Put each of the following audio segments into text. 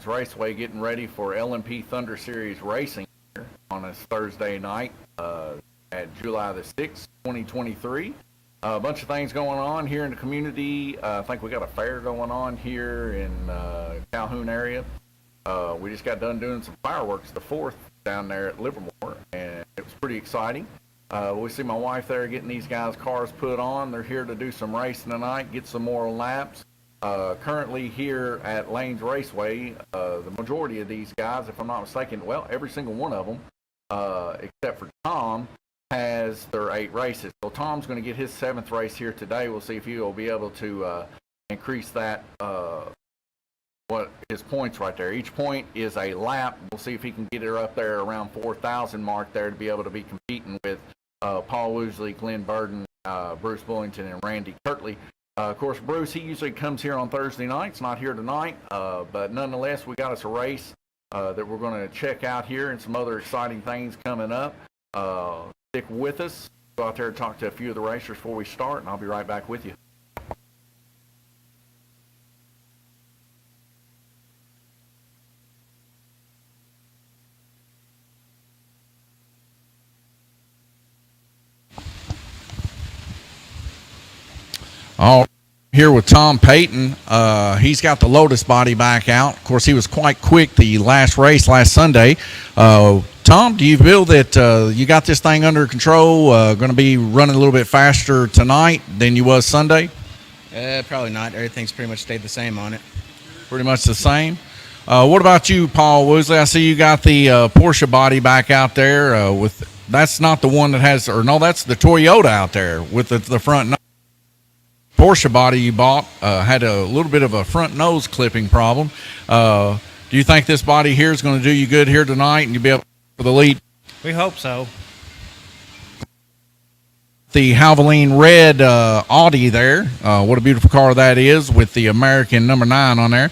Raceway getting ready for LMP Thunder Series racing here on a Thursday night at July the 6th, 2023. A bunch of things going on here in the community. I think we got a fair going on here in Calhoun area. We just got done doing some fireworks, the 4th, down there at Livermore, and it was pretty exciting. We see my wife there getting these guys' cars put on. They're here to do some racing tonight, get some more laps. Currently here at Lanes Raceway, the majority of these guys, if I'm not mistaken, well, every single one of them, except for Tom, has their 8 races. So Tom's going to get his 7th race here today. We'll see if he will be able to increase that, what his points right there. Each point is a lap. We'll see if he can get her up there around 4,000 mark there to be able to be competing with Paul Woosley, Glenn Burden, Bruce Bullington, and Randy Kirtley. Of course, Bruce, he usually comes here on Thursday nights, not here tonight, but nonetheless, we got us a race that we're going to check out here and some other exciting things coming up. Stick with us. Go out there and talk to a few of the racers before we start, and I'll be right back with you. All here with Tom Payton. He's got the Lotus body back out. Of course, he was quite quick the last race last Sunday. Tom, do you feel that you got this thing under control? Going to be running a little bit faster tonight than you was Sunday? Probably not. Everything's pretty much stayed the same on it. Pretty much the same. What about you, Paul Woosley? I see you got the Porsche body back out there. That's not the one that has, or no, that's the Toyota out there with the front nose. Porsche body you bought had a little bit of a front nose clipping problem. Do you think this body here is going to do you good here tonight and you'll be able for the lead? We hope so. The Havoline red Audi there. What a beautiful car that is with the American number 9 on there.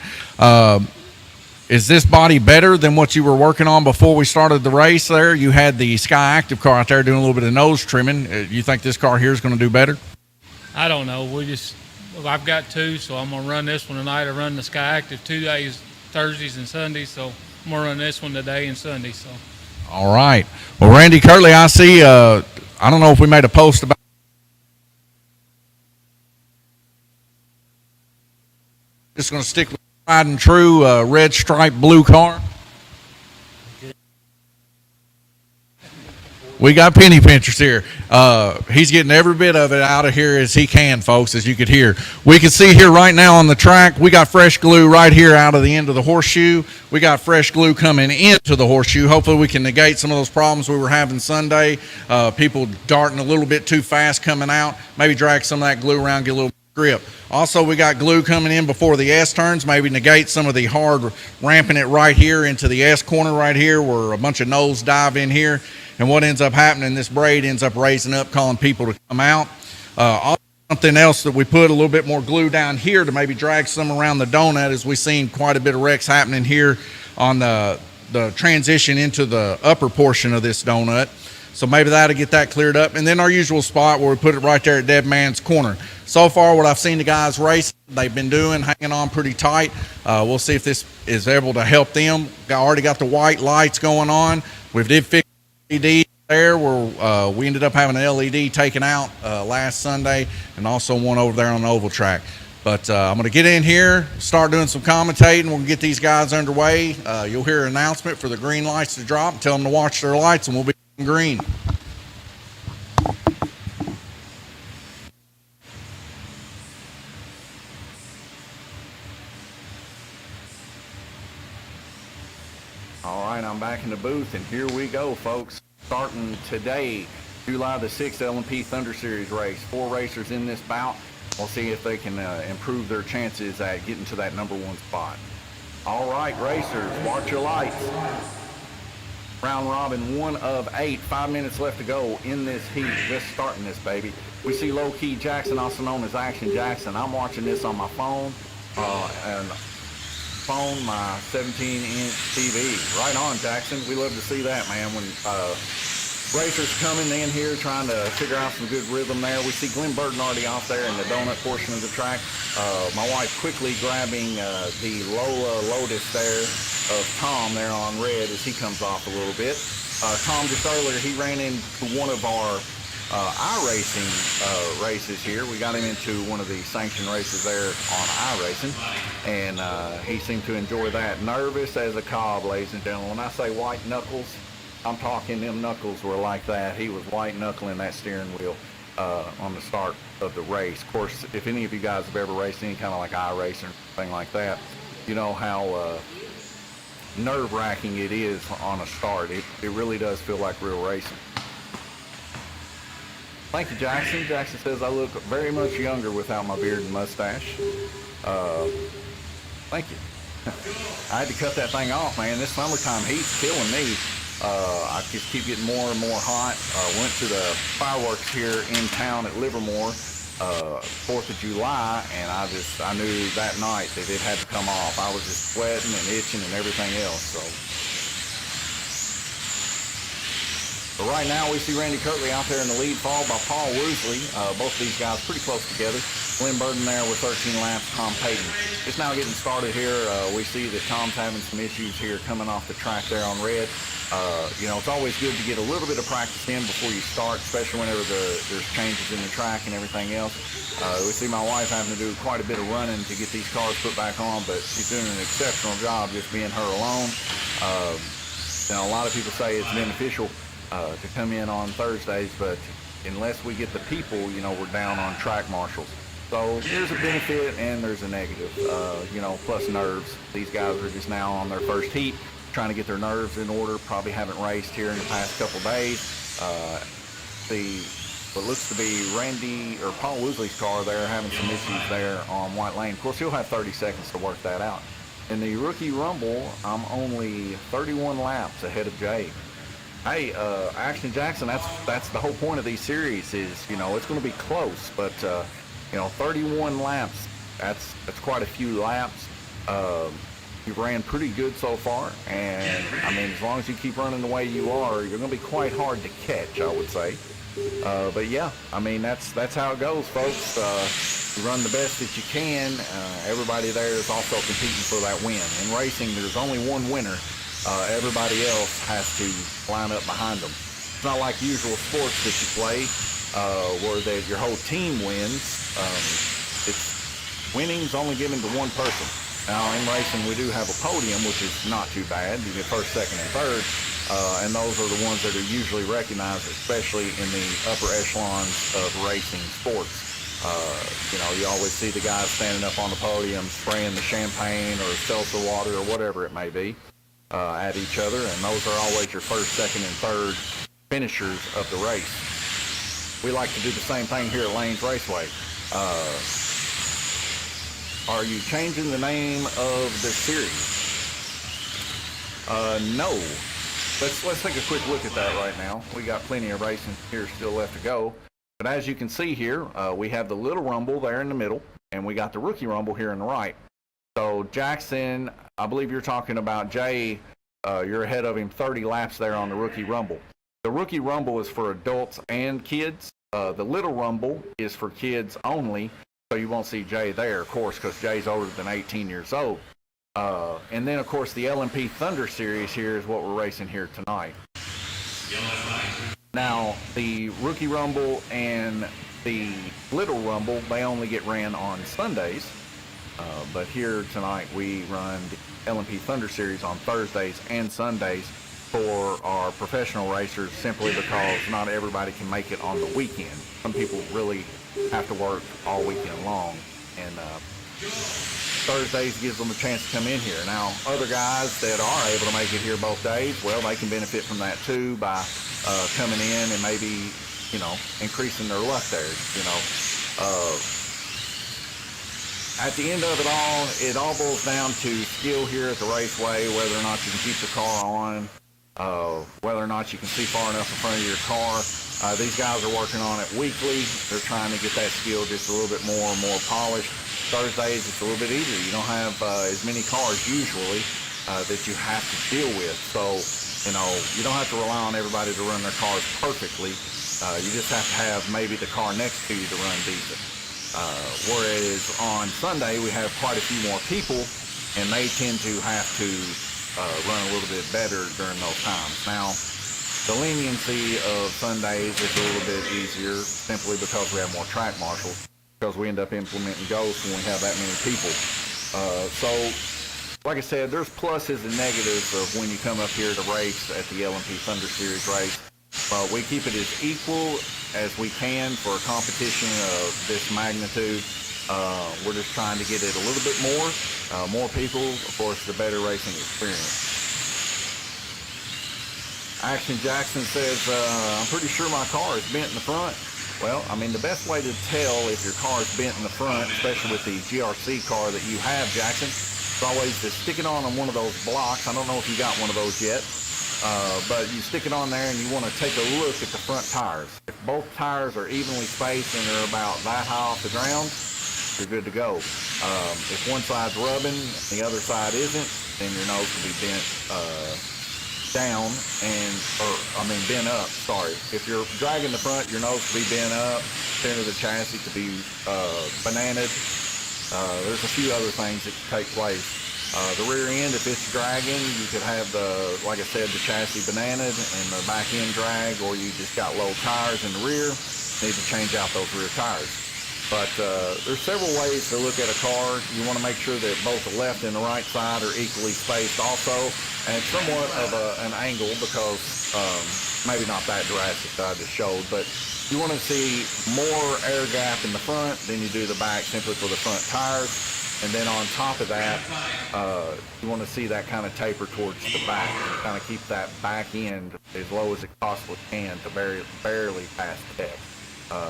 Is this body better than what you were working on before we started the race there? You had the Sky Active car out there doing a little bit of nose trimming. You think this car here is going to do better? I don't know. I've got 2, so I'm going to run this one tonight. I run the Sky Active 2 days, Thursdays and Sundays, so I'm going to run this one today and Sunday. So. All right. Well, Randy Kirtley, I see, I don't know if we made a post about just going to stick with tried and true red stripe blue car. We got penny pinchers here. He's getting every bit of it out of here as he can, folks, as you could hear. We can see here right now on the track, we got fresh glue right here out of the end of the horseshoe. We got fresh glue coming into the horseshoe. Hopefully we can negate some of those problems we were having Sunday. People darting a little bit too fast coming out. Maybe drag some of that glue around, get a little grip. Also, we got glue coming in before the S turns, maybe negate some of the hard ramping it right here into the S corner right here where a bunch of nose dive in here. And what ends up happening, this braid ends up raising up, calling people to come out. Also something else that we put a little bit more glue down here to maybe drag some around the donut, as we've seen quite a bit of wrecks happening here on the transition into the upper portion of this donut. So maybe that'll get that cleared up. And then our usual spot where we put it right there at Dead Man's Corner. So far, what I've seen the guys race, they've been doing, hanging on pretty tight. We'll see if this is able to help them. Already got the white lights going on. We did fix LED there where we ended up having an LED taken out last Sunday, and also one over there on the oval track. But I'm going to get in here, start doing some commentating. We'll get these guys underway. You'll hear an announcement for the green lights to drop. Tell them to watch their lights, and we'll be green. All right, I'm back in the booth, and here we go, folks. Starting today, July the 6th LMP Thunder Series race. 4 racers in this bout. We'll see if they can improve their chances at getting to that number 1 spot. All right, racers, watch your lights. Round robin 1 of 8, 5 minutes left to go in this heat. Just starting this, baby. We see Low Key Jackson, also known as Action Jackson. I'm watching this on my phone, my 17-inch TV. Right on, Jackson. We love to see that, man. When racers coming in here trying to figure out some good rhythm there. We see Glenn Burton already off there in the donut portion of the track. My wife quickly grabbing the Lola Lotus there of Tom there on red as he comes off a little bit. Tom, just earlier, he ran into one of our iRacing races here. We got him into one of the sanctioned races there on iRacing, and he seemed to enjoy that. Nervous as a cob, ladies and gentlemen. When I say white knuckles, I'm talking them knuckles were like that. He was white knuckling that steering wheel on the start of the race. Of course, if any of you guys have ever raced any kind of like iRacing or thing like that, you know how nerve-wracking it is on a start. It really does feel like real racing. Thank you, Jackson. Jackson says I look very much younger without my beard and mustache. Thank you. I had to cut that thing off, man. This summertime heat's killing me. I just keep getting more and more hot. Went to the fireworks here in town at Livermore, 4th of July, and I knew that night that it had to come off. I was just sweating and itching and everything else. So, but right now we see Randy Kirtley out there in the lead, followed by Paul Woosley. Both of these guys pretty close together. Glenn Burton there with 13 laps. Tom Payton. It's now getting started here. We see that Tom's having some issues here coming off the track there on red. You know, it's always good to get a little bit of practice in before you start, especially whenever there's changes in the track and everything else. We see my wife having to do quite a bit of running to get these cars put back on, but she's doing an exceptional job just being her alone. You know, a lot of people say it's beneficial to come in on Thursdays, but unless we get the people, you know, we're down on track marshals. So there's a benefit and there's a negative, you know, plus nerves. These guys are just now on their first heat, trying to get their nerves in order. Probably haven't raced here in the past couple days. What looks to be Randy or Paul Woosley's car there having some issues there on White Lane. Of course, he'll have 30 seconds to work that out. In the Rookie Rumble, I'm only 31 laps ahead of Jay. Hey, Action Jackson, that's the whole point of these series is, you know, it's going to be close, but, you know, 31 laps, that's quite a few laps. You ran pretty good so far, and, I mean, as long as you keep running the way you are, you're going to be quite hard to catch, I would say. But, yeah, I mean, that's how it goes, folks. You run the best that you can. Everybody there is also competing for that win. In racing, there's only one winner. Everybody else has to line up behind them. It's not like usual sports that you play where your whole team wins. Winning's only given to one person. Now, in racing, we do have a podium, which is not too bad. You get first, second, and third, and those are the ones that are usually recognized, especially in the upper echelons of racing sports. You know, you always see the guys standing up on the podium spraying the champagne or seltzer water or whatever it may be at each other, and those are always your first, second, and third finishers of the race. We like to do the same thing here at Lanes Raceway. Are you changing the name of the series? No. Let's take a quick look at that right now. We got plenty of racing here still left to go. But as you can see here, we have the Little Rumble there in the middle, and we got the Rookie Rumble here on the right. So Jackson, I believe you're talking about Jay. You're ahead of him 30 laps there on the Rookie Rumble. The Rookie Rumble is for adults and kids. The Little Rumble is for kids only. So you won't see Jay there, of course, because Jay's older than 18 years old. And then, of course, the LMP Thunder Series here is what we're racing here tonight. Now, the Rookie Rumble and the Little Rumble, they only get ran on Sundays. But here tonight, we run the LMP Thunder Series on Thursdays and Sundays for our professional racers, simply because not everybody can make it on the weekend. Some people really have to work all weekend long, and Thursdays gives them a chance to come in here. Now, other guys that are able to make it here both days, well, they can benefit from that too by coming in and maybe, you know, increasing their luck there, you know. At the end of it all boils down to skill here at the raceway, whether or not you can keep the car on, whether or not you can see far enough in front of your car. These guys are working on it weekly. They're trying to get that skill just a little bit more polished. Thursdays, it's a little bit easier. You don't have as many cars usually that you have to deal with. So You know, you don't have to rely on everybody to run their cars perfectly. You just have to have maybe the car next to you to run decent. Whereas on Sunday we have quite a few more people, and they tend to have to run a little bit better during those times. Now, the leniency of Sundays is a little bit easier simply because we have more track marshals, because we end up implementing ghosts when we have that many people. So, like I said, there's pluses and negatives of when you come up here to race at the LMP Thunder Series race. We keep it as equal as we can for a competition of this magnitude. We're just trying to get it a little bit more. More people, of course, the better racing experience. Action Jackson says, I'm pretty sure my car is bent in the front. Well, I mean, the best way to tell if your car is bent in the front, especially with the GRC car that you have, Jackson, is always to stick it on one of those blocks. I don't know if you got one of those yet. But you stick it on there and you want to take a look at the front tires. If both tires are evenly spaced and they're about that high off the ground, you're good to go. If one side's rubbing and the other side isn't, then your nose will be bent down bent up, sorry. If you're dragging the front, your nose will be bent up, center of the chassis could be bananaed. There's a few other things that can take place. The rear end, if it's dragging, you could have like I said, the chassis bananaed and the back end drag, or you just got low tires in the rear, need to change out those rear tires. But there's several ways to look at a car. You want to make sure that both the left and the right side are equally spaced also, and somewhat of an angle, because maybe not that drastic that I just showed, but you want to see more air gap in the front than you do the back, simply for the front tires. And then on top of that, you want to see that kind of taper towards the back. Kind of keep that back end as low as it possibly can to barely pass the test.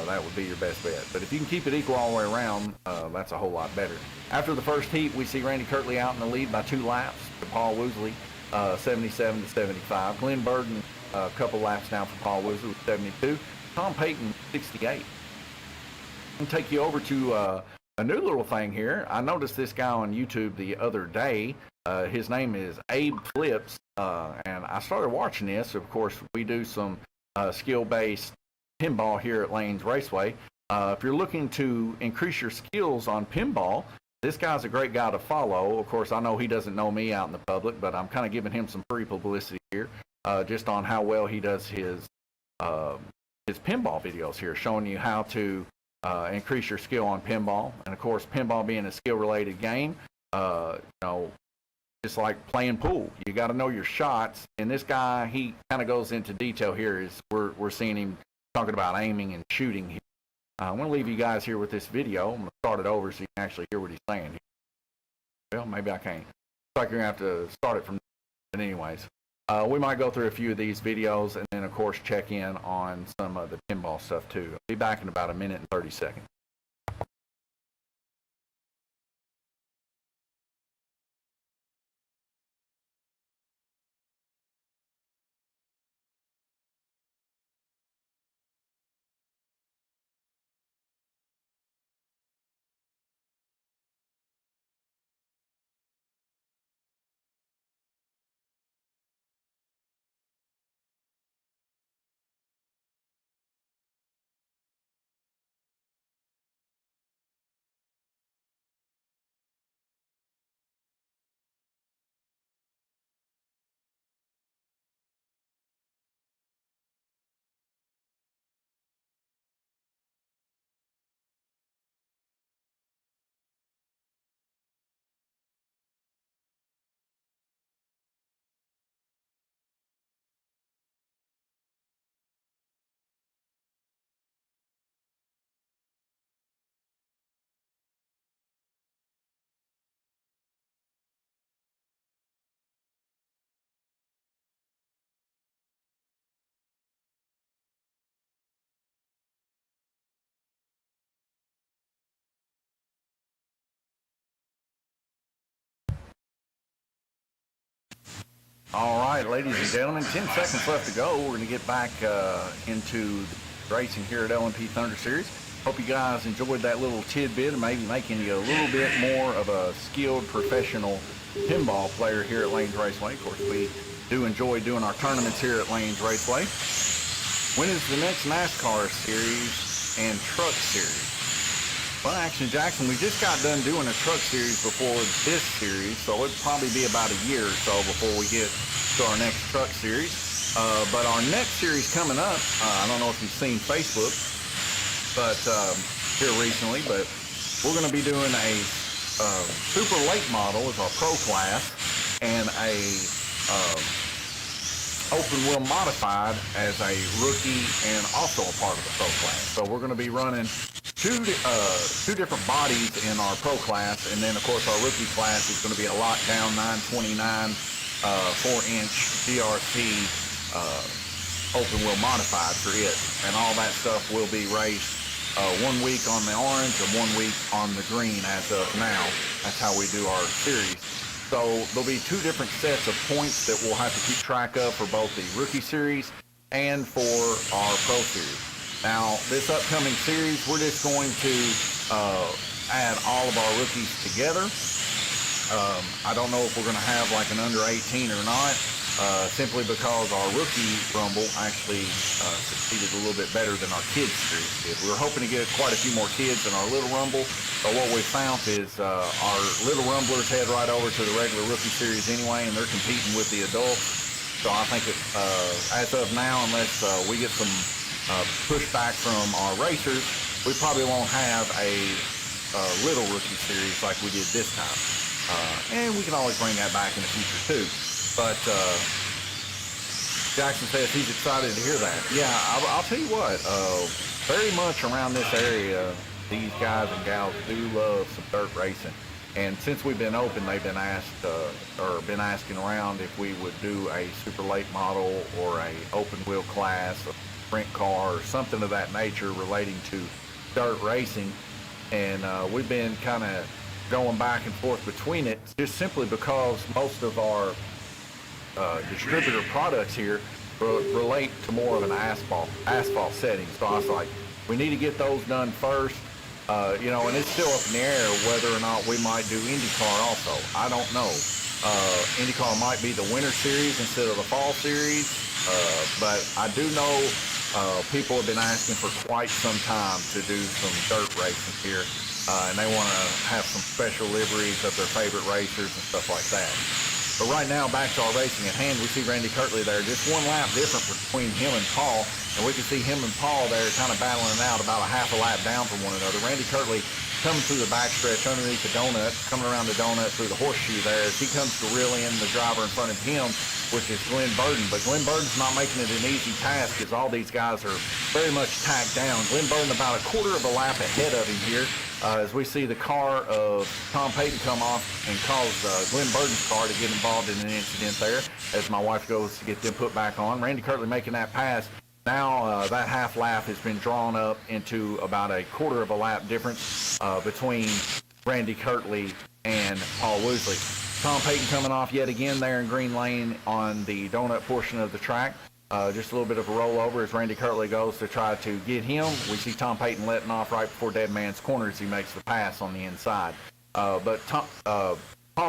That would be your best bet. But if you can keep it equal all the way around, that's a whole lot better. After the first heat, we see Randy Kirtley out in the lead by 2 laps to Paul Woosley, 77 to 75. Glenn Burden, a couple laps down for Paul Woosley with 72. Tom Payton, 68. I'll take you over to a new little thing here. I noticed this guy on YouTube the other day. His name is Abe Flips, and I started watching this. Of course, we do some skill-based pinball here at Lanes Raceway. If you're looking to increase your skills on pinball, this guy's a great guy to follow. Of course, I know he doesn't know me out in the public, but I'm kind of giving him some free publicity here, just on how well he does his pinball videos here, showing you how to increase your skill on pinball. And of course, pinball being a skill-related game, just like playing pool, you got to know your shots. And this guy, he kind of goes into detail here. Is we're seeing him talking about aiming and shooting here. I'm going to leave you guys here with this video. I'm going to start it over so you can actually hear what he's saying here. Well, maybe I can't. Looks like you're going to have to start it from there. But anyways, we might go through a few of these videos and then, of course, check in on some of the pinball stuff, too. I'll be back in about a minute and 30 seconds. All right, ladies and gentlemen, 10 seconds left to go. We're going to get back into the racing here at LMP Thunder Series. Hope you guys enjoyed that little tidbit and maybe making you a little bit more of a skilled professional pinball player here at Lanes Raceway. Of course, we do enjoy doing our tournaments here at Lanes Raceway. When is the next NASCAR series and truck series? Well, Action Jackson, we just got done doing a truck series before this series, so it'd probably be about a year or so before we get to our next truck series. But our next series coming up, I don't know if you've seen Facebook, but here recently, but we're going to be doing a super late model as our pro class and a open wheel modified as a rookie and also a part of the pro class. So we're going to be running two different bodies in our pro class, and then of course our rookie class is going to be a lockdown 929 4-inch DRC open wheel modified for it, and all that stuff will be raced 1 week on the orange and 1 week on the green as of now. That's how we do our series. So there'll be two different sets of points that we'll have to keep track of for both the rookie series and for our pro series. Now, this upcoming series, we're just going to add all of our rookies together. I don't know if we're going to have like an under 18 or not, simply because our rookie rumble actually succeeded a little bit better than our kids series did. We were hoping to get quite a few more kids in our little rumble, but what we found is our little rumblers head right over to the regular rookie series anyway, and they're competing with the adults. So I think it, as of now, unless we get some pushback from our racers, we probably won't have a little rookie series like we did this time. And we can always bring that back in the future too. But Jackson says he's excited to hear that. Yeah, I'll tell you what, very much around this area, these guys and gals do love some dirt racing. And since we've been open, they've been asked or been asking around if we would do a super late model or a open wheel class, a sprint car, or something of that nature relating to dirt racing. And we've been kind of going back and forth between it, just simply because most of our distributor products here relate to more of an asphalt setting. So I was like, we need to get those done first. You know, and it's still up in the air whether or not we might do IndyCar also. I don't know. IndyCar might be the winter series instead of the fall series, but I do know people have been asking for quite some time to do some dirt racing here, and they want to have some special liveries of their favorite racers and stuff like that. But right now, back to our racing at hand, we see Randy Kirtley there, just one lap different between him and Paul, and we can see him and Paul there kind of battling out about a half a lap down from one another. Randy Kirtley coming through the backstretch underneath the donut, coming around the donut through the horseshoe there as he comes to reel in the driver in front of him, which is Glenn Burden. But Glenn Burden's not making it an easy task as all these guys are very much tacked down. Glenn Burden about a quarter of a lap ahead of him here. As we see the car of Tom Payton come off and cause Glenn Burden's car to get involved in an incident there as my wife goes to get them put back on. Randy Kirtley making that pass. Now that half lap has been drawn up into about a quarter of a lap difference between Randy Kirtley and Paul Woosley. Tom Payton coming off yet again there in green lane on the donut portion of the track. Just a little bit of a rollover as Randy Kirtley goes to try to get him. We see Tom Payton letting off right before Dead Man's Corner as he makes the pass on the inside. But Paul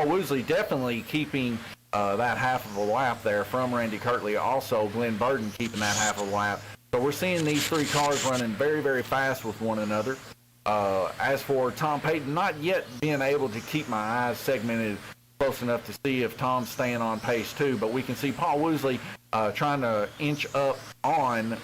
Woosley definitely keeping that half of a lap there from Randy Kirtley. Also, Glenn Burden keeping that half of a lap. So we're seeing these three cars running very, very fast with one another. As for Tom Payton, not yet being able to keep my eyes segmented close enough to see if Tom's staying on pace too, but we can see Paul Woosley trying to inch up on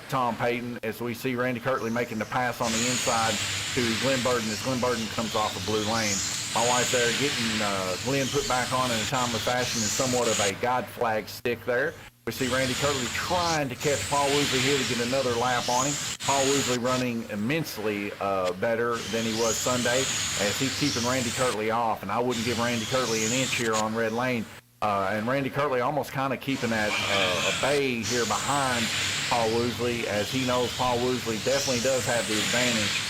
Tom Payton as we see Randy Kirtley making the pass on the inside to Glenn Burden as Glenn Burden comes off a blue lane. My wife there getting Glenn put back on in a timely fashion in somewhat of a God flag stick there. We see Randy Kirtley trying to catch Paul Woosley here to get another lap on him. Paul Woosley running immensely better than he was Sunday as he's keeping Randy Kirtley off. And I wouldn't give Randy Kirtley an inch here on red lane. And Randy Kirtley almost kind of keeping that a bay here behind Paul Woosley as he knows Paul Woosley definitely does have the advantage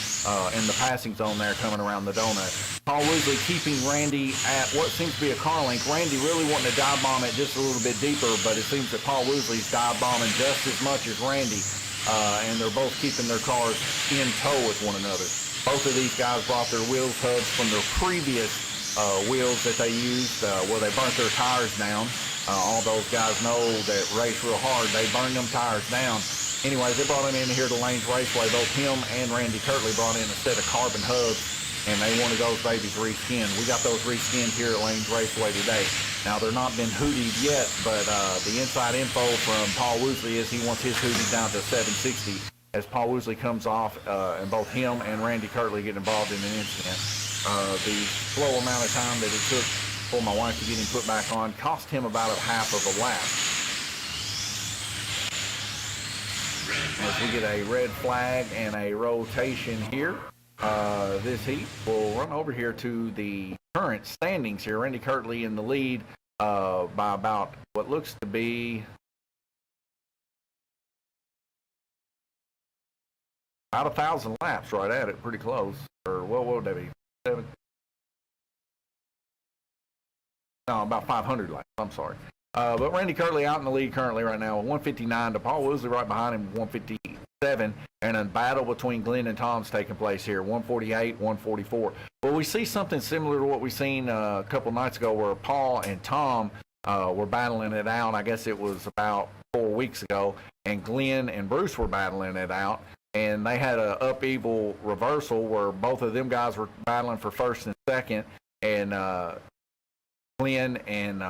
in the passing zone there coming around the donut. Paul Woosley keeping Randy at what seems to be a car length. Randy really wanting to dive bomb it just a little bit deeper, but it seems that Paul Woosley's dive bombing just as much as Randy, and they're both keeping their cars in tow with one another. Both of these guys brought their wheel hubs from their previous wheels that they used where they burnt their tires down. All those guys know that race real hard. They burn them tires down. Anyways, they brought him in here to Lanes Raceway. Both him and Randy Kirtley brought in a set of carbon hubs, and they wanted those babies reskinned. We got those reskinned here at Lanes Raceway today. Now, they're not been hoodied yet, but the inside info from Paul Woosley is he wants his hoodie down to 760 as Paul Woosley comes off, and both him and Randy Kirtley get involved in an incident. The slow amount of time that it took for my wife to get him put back on cost him about a half of a lap. As we get a red flag and a rotation here, this heat will run over here to the current standings here. Randy Kirtley in the lead by about what looks to be about 1,000 laps, right at it, pretty close. Or what would that be? No, about 500 laps. I'm sorry. But Randy Kirtley out in the lead currently right now, 159 to Paul Woosley right behind him, 157, and a battle between Glenn and Tom's taking place here, 148, 144. Well, we see something similar to what we seen a couple nights ago where Paul and Tom were battling it out. I guess it was about 4 weeks ago, and Glenn and Bruce were battling it out, and they had an upheaval reversal where both of them guys were battling for first and second, and Glenn and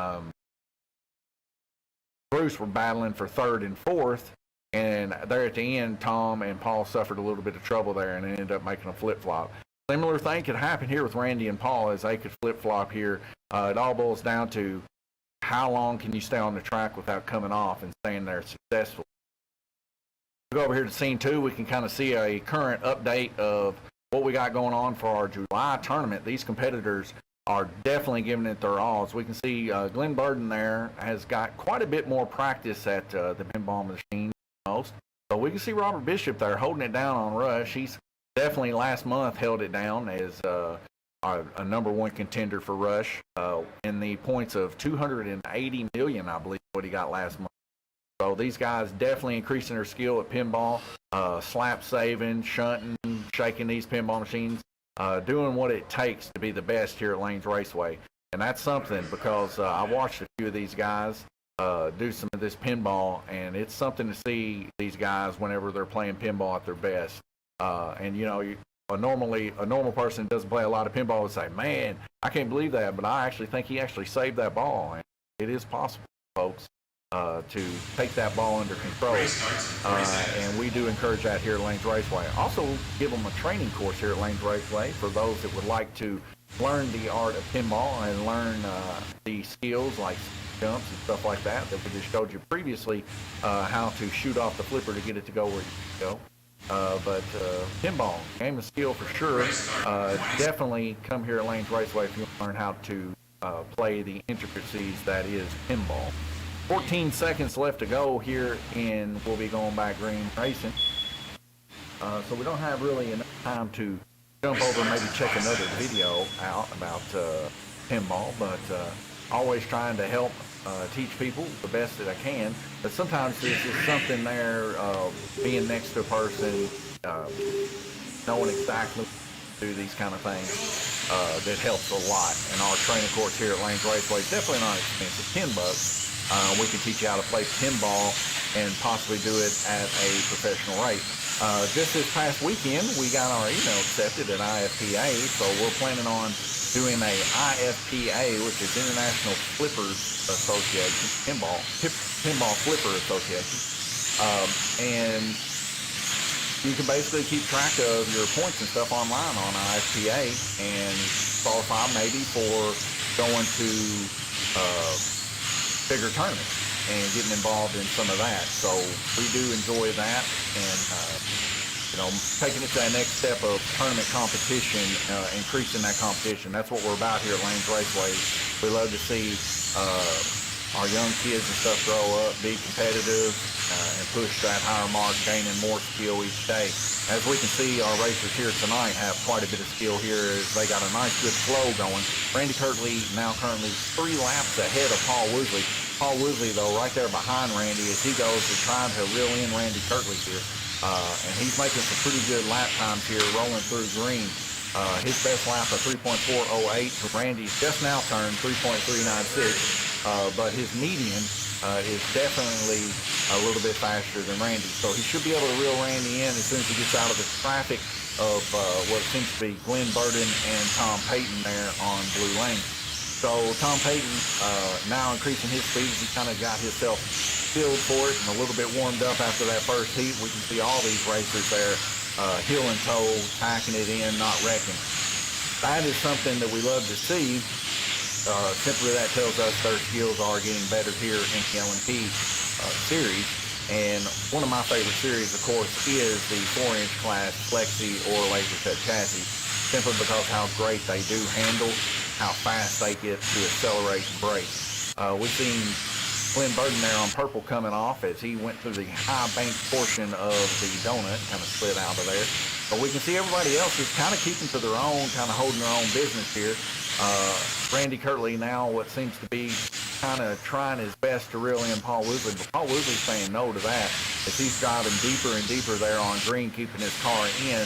Bruce were battling for third and fourth, and there at the end, Tom and Paul suffered a little bit of trouble there and ended up making a flip-flop. Similar thing could happen here with Randy and Paul as they could flip-flop here. It all boils down to how long can you stay on the track without coming off and staying there successfully. We go over here to scene 2. We can kind of see a current update of what we got going on for our July tournament. These competitors are definitely giving it their all. As we can see, Glenn Burden there has got quite a bit more practice at the pinball machine than most. So we can see Robert Bishop there holding it down on Rush. He's definitely last month held it down as a #1 contender for Rush in the points of 280 million, I believe, what he got last month. So these guys definitely increasing their skill at pinball, slap saving, shunting, shaking these pinball machines. Doing what it takes to be the best here at Lanes Raceway. And that's something because I watched a few of these guys do some of this pinball, and it's something to see these guys whenever they're playing pinball at their best. And, you know, a normal person doesn't play a lot of pinball would say, man, I can't believe that, but I actually think he actually saved that ball. And it is possible, folks, to take that ball under control. And we do encourage that here at Lanes Raceway. Also give them a training course here at Lanes Raceway for those that would like to learn the art of pinball and learn the skills like jumps and stuff like that we just showed you previously, how to shoot off the flipper to get it to go where you go. But pinball, game of skill for sure. Definitely come here at Lanes Raceway if you want to learn how to play the intricacies that is pinball. 14 seconds left to go here, and we'll be going back green racing. So we don't have really enough time to jump over and maybe check another video out about pinball, but always trying to help teach people the best that I can. But sometimes this is something there, being next to a person, knowing exactly do these kind of things, that helps a lot. And our training course here at Lanes Raceway is definitely not expensive, $10. We can teach you how to play pinball and possibly do it at a professional rate. Just this past weekend, we got our email accepted at IFPA, so we're planning on doing a IFPA, which is International Flippers Association, Pinball Flipper Association. And you can basically keep track of your points and stuff online on IFPA and qualify maybe for going to bigger tournaments and getting involved in some of that. So we do enjoy that, and you know, taking it to that next step of tournament competition, increasing that competition. That's what we're about here at Lanes Raceway. We love to see our young kids and stuff grow up, be competitive, and push that higher mark, gaining more skill each day. As we can see, our racers here tonight have quite a bit of skill here as they got a nice good flow going. Randy Kirtley now currently 3 laps ahead of Paul Woosley. Paul Woosley, though, right there behind Randy as he goes to trying to reel in Randy Kirtley here. And he's making some pretty good lap times here, rolling through green. His best lap of 3.408. Randy's just now turned 3.396, but his median is definitely a little bit faster than Randy. So he should be able to reel Randy in as soon as he gets out of the traffic of what seems to be Glenn Burden and Tom Payton there on Blue Lane. So Tom Payton now increasing his speed as he kind of got himself filled for it and a little bit warmed up after that first heat. We can see all these racers there heel and toe, packing it in, not wrecking. That is something that we love to see. Simply that tells us their skills are getting better here in the L&P series. And one of my favorite series, of course, is the 4-inch class Flexi or laser cut chassis, simply because how great they do handle, how fast they get to accelerate and brake. We've seen Glenn Burden there on purple coming off as he went through the high bank portion of the donut, kind of slid out of there. But we can see everybody else is kind of keeping to their own, kind of holding their own business here. Randy Kirtley now what seems to be kind of trying his best to reel in Paul Woosley, but Paul Woosley's saying no to that as he's driving deeper and deeper there on green, keeping his car in,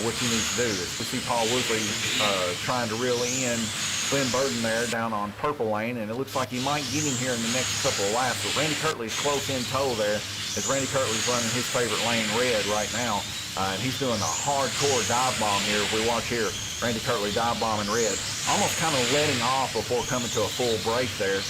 which he needs to do. As we see Paul Woosley trying to reel in Glenn Burden there down on purple lane, and it looks like he might get him here in the next couple of laps, but Randy Kirtley's close in tow there as Randy Kirtley's running his favorite lane, red, right now. And he's doing a hardcore dive bomb here. If we watch here, Randy Kirtley dive bombing red, almost kind of letting off before coming to a full break there.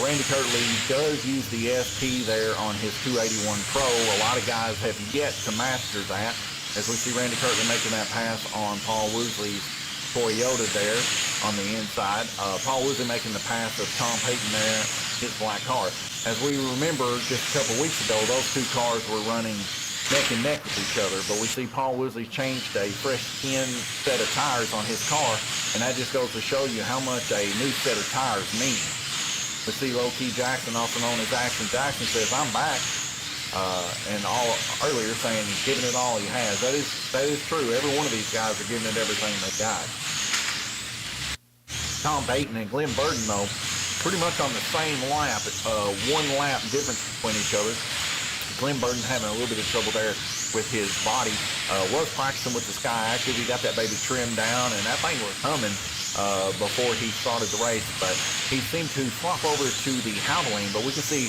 Randy Kirtley does use the SP there on his 281 Pro. A lot of guys have yet to master that. As we see Randy Kirtley making that pass on Paul Woosley's Toyota there on the inside. Paul Woosley making the pass of Tom Payton there, his black car. As we remember just a couple weeks ago, those two cars were running neck and neck with each other, but we see Paul Woosley changed a fresh 10 set of tires on his car, and that just goes to show you how much a new set of tires means. We see Low Key Jackson, also known as Action Jackson, says, "I'm back," and all earlier saying he's giving it all he has. That is true. Every one of these guys are giving it everything they got. Tom Payton and Glenn Burden, though, pretty much on the same lap, 1 lap difference between each other. Glenn Burden having a little bit of trouble there with his body. Was practicing with the Sky Active. He got that baby trimmed down, and that thing was humming before he started the race. But he seemed to flop over to the Howling, but we can see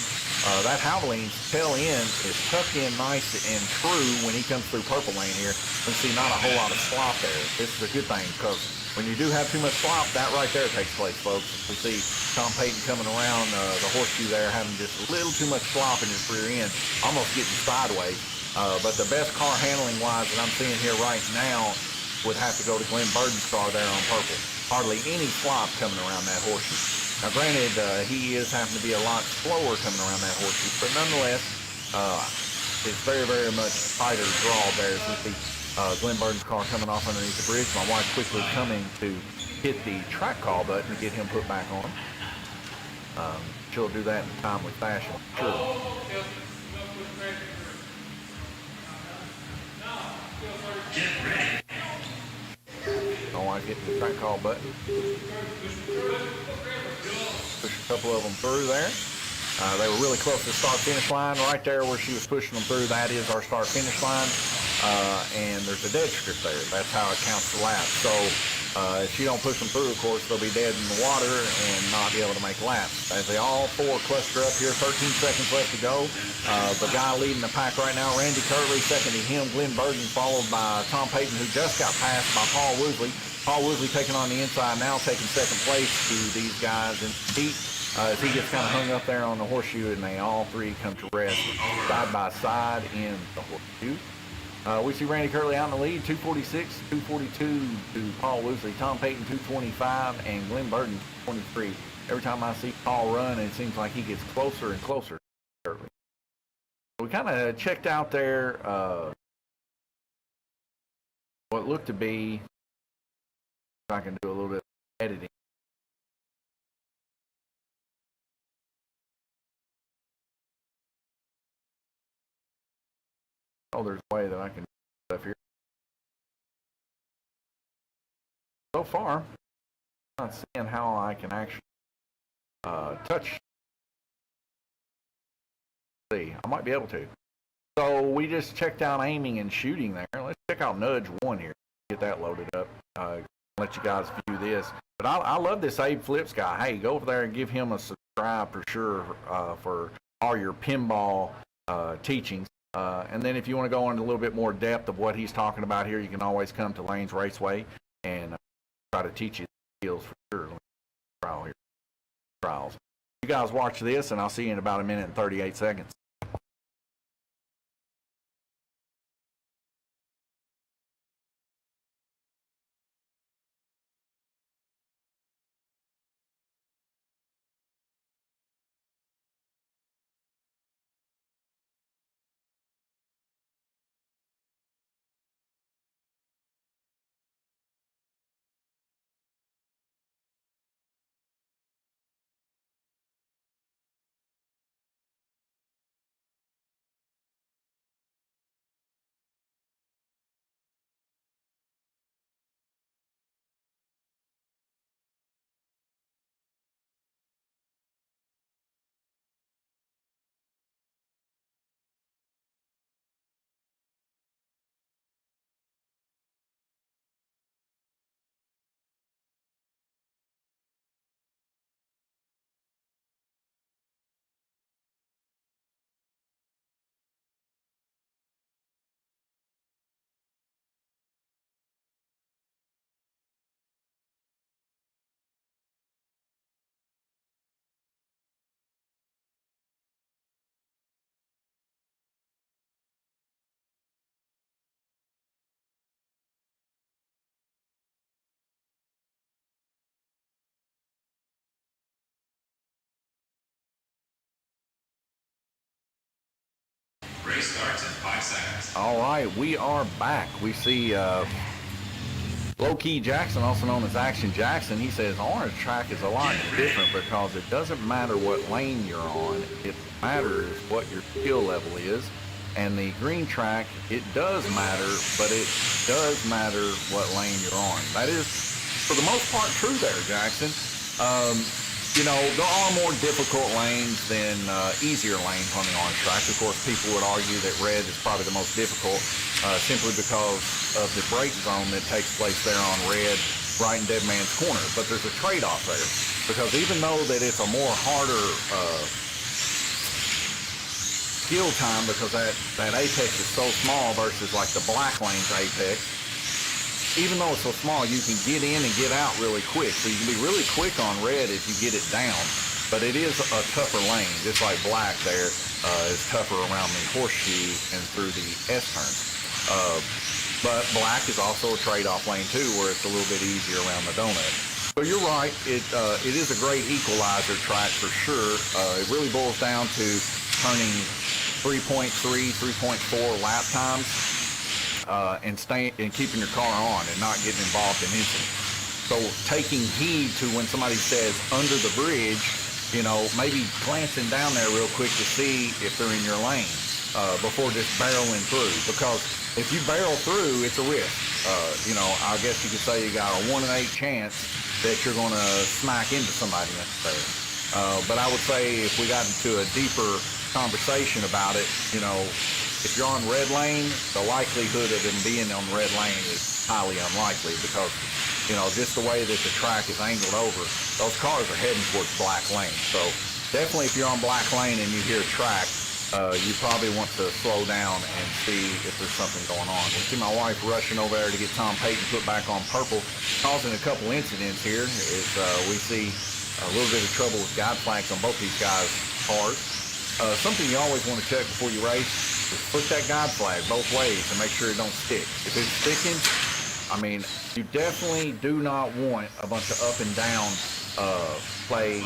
that Howling's tail end is tucked in nice and true when he comes through purple lane here. We see not a whole lot of slop there. This is a good thing, because when you do have too much slop, that right there takes place, folks. We see Tom Payton coming around the horseshoe there, having just a little too much slop in his rear end, almost getting sideways. But the best car handling-wise that I'm seeing here right now would have to go to Glenn Burden's car there on purple. Hardly any slop coming around that horseshoe. Now, granted, he is having to be a lot slower coming around that horseshoe, but nonetheless, it's very, very much tighter draw there as we see Glenn Burden's car coming off underneath the bridge. My wife quickly coming to hit the track call button to get him put back on. She'll do that in a timely fashion, sure. My wife hitting the track call button. Push a couple of them through there. They were really close to the start-finish line. Right there where she was pushing them through, that is our start-finish line. And there's a dead strip there. That's how it counts the laps. So if she don't push them through, of course, they'll be dead in the water and not be able to make laps. As they all 4 cluster up here, 13 seconds left to go. The guy leading the pack right now, Randy Kirtley, seconding him, Glenn Burden, followed by Tom Payton, who just got passed by Paul Woosley. Paul Woosley taking on the inside now, taking second place to these guys in heat. As he gets kind of hung up there on the horseshoe, and they all 3 come to rest side by side in the horseshoe. We see Randy Kirtley out in the lead, 246, 242 to Paul Woosley, Tom Payton 225, and Glenn Burden 23. Every time I see Paul run, it seems like he gets closer and closer to Kirtley. We kind of checked out there what looked to be, if I can do a little bit of editing. Oh, there's a way that I can do stuff here. So far, I'm not seeing how I can actually touch. Let's see, I might be able to. So we just checked out aiming and shooting there. Let's check out nudge 1 here. get that loaded up. Let you guys view this. But I love this Abe Flips guy. Hey, go over there and give him a subscribe for sure for all your pinball teachings. And then if you want to go into a little bit more depth of what he's talking about here, you can always come to Lane's Raceway and try to teach you the skills for sure. Trial here. Trials. You guys watch this, and I'll see you in about a minute and 38 seconds. Race starts in 5 seconds. All right, we are back. We see Low Key Jackson, also known as Action Jackson. He says orange track is a lot different because it doesn't matter what lane you're on. It matters what your skill level is. And the green track, it does matter, but it does matter what lane you're on. That is, for the most part, true there, Jackson. You know, there are more difficult lanes than easier lanes on the orange track. Of course, people would argue that red is probably the most difficult simply because of the brake zone that takes place there on red, right in dead man's corner. But there's a trade-off there because even though that it's a more harder skill time because that apex is so small versus like the black lane's apex, even though it's so small, you can get in and get out really quick. So you can be really quick on red if you get it down. But it is a tougher lane, just like black there is tougher around the horseshoe and through the S-turns. But black is also a trade-off lane too, where it's a little bit easier around the donut. So you're right, it is a great equalizer track for sure. It really boils down to turning 3.3, 3.4 lap times. And keeping your car on and not getting involved in incidents. So taking heed to when somebody says under the bridge, you know, maybe glancing down there real quick to see if they're in your lane before just barreling through. Because if you barrel through, it's a risk. You know, I guess you could say you got a 1 in 8 chance that you're going to smack into somebody necessarily. But I would say if we got into a deeper conversation about it, you know, if you're on red lane, the likelihood of them being on red lane is highly unlikely because, you know, just the way that the track is angled over, those cars are heading towards black lane. So definitely if you're on black lane and you hear track, you probably want to slow down and see if there's something going on. We see my wife rushing over there to get Tom Payton put back on purple, causing a couple incidents here as we see a little bit of trouble with guide flags on both these guys' cars. Something you always want to check before you race, just put that guide flag both ways and make sure it don't stick. If it's sticking, I mean, you definitely do not want a bunch of up and down play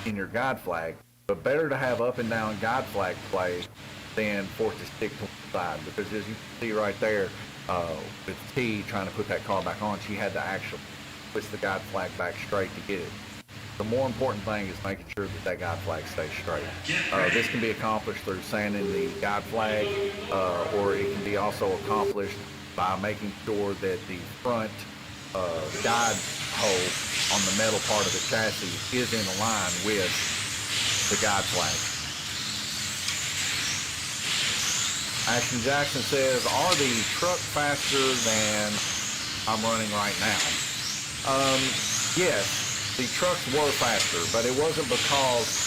in your guide flag, but better to have up and down guide flag play than for it to stick to the side. Because as you can see right there, with T trying to put that car back on, she had to actually push the guide flag back straight to get it. The more important thing is making sure that that guide flag stays straight. This can be accomplished through sanding the guide flag, or it can be also accomplished by making sure that the front guide hole on the metal part of the chassis is in line with the guide flag. Action Jackson says, are the truck faster than I'm running right now. Yes, the trucks were faster, but it wasn't because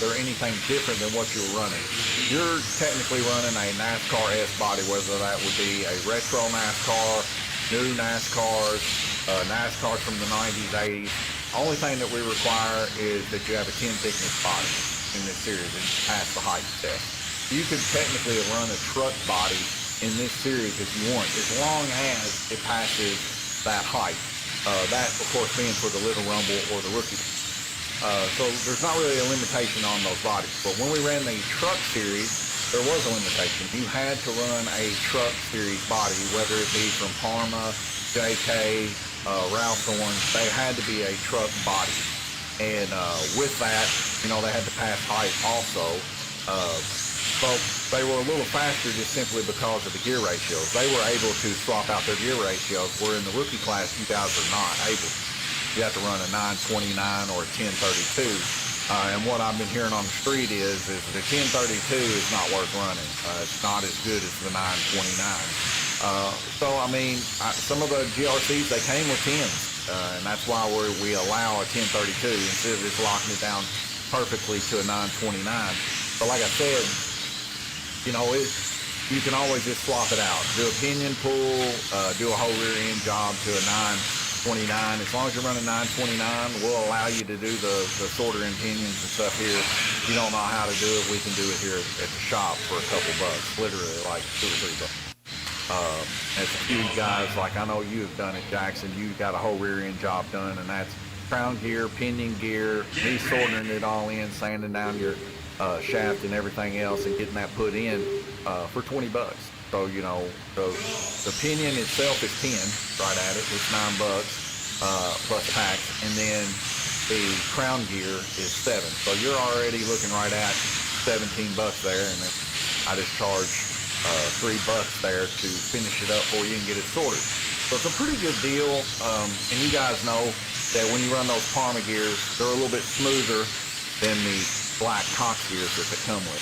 they're anything different than what you were running. You're technically running a NASCAR S body, whether that would be a retro NASCAR, new NASCARs, NASCARs from the 90s, 80s. Only thing that we require is that you have a 10 thickness body in this series and pass the height test. You could technically run a truck body in this series if you want, as long as it passes that height. That, of course, being for the Little Rumble or the Rookie. So there's not really a limitation on those bodies. But when we ran the truck series, there was a limitation. You had to run a truck series body, whether it be from Parma, JK, Ralph Thorne. They had to be a truck body. And with that, you know, they had to pass height also. So they were a little faster just simply because of the gear ratios. They were able to swap out their gear ratios, where in the rookie class, you guys are not able to. You have to run a 929 or a 1032. And what I've been hearing on the street is the 1032 is not worth running. It's not as good as the 929. So, I mean, some of the GRCs, they came with 10s. And that's why we allow a 1032 instead of just locking it down perfectly to a 929. But like I said, you know, you can always just swap it out. Do a pinion pull, do a whole rear end job to a 929. As long as you're running 929, we'll allow you to do the sorter and pinions and stuff here. If you don't know how to do it, we can do it here at the shop for a couple bucks, literally like $2 or $3. As a few guys, like I know you have done it, Jackson, you got a whole rear end job done, and that's crown gear, pinion gear, me sorting it all in, sanding down your shaft and everything else, and getting that put in for $20. So, you know, the pinion itself is 10 right at it. It's $9 plus tax, and then the crown gear is 7. So you're already looking right at $17 there, and then I just charge $3 there to finish it up for you and get it sorted. So it's a pretty good deal, and you guys know that when you run those Parma gears, they're a little bit smoother than the black Cox gears that they come with.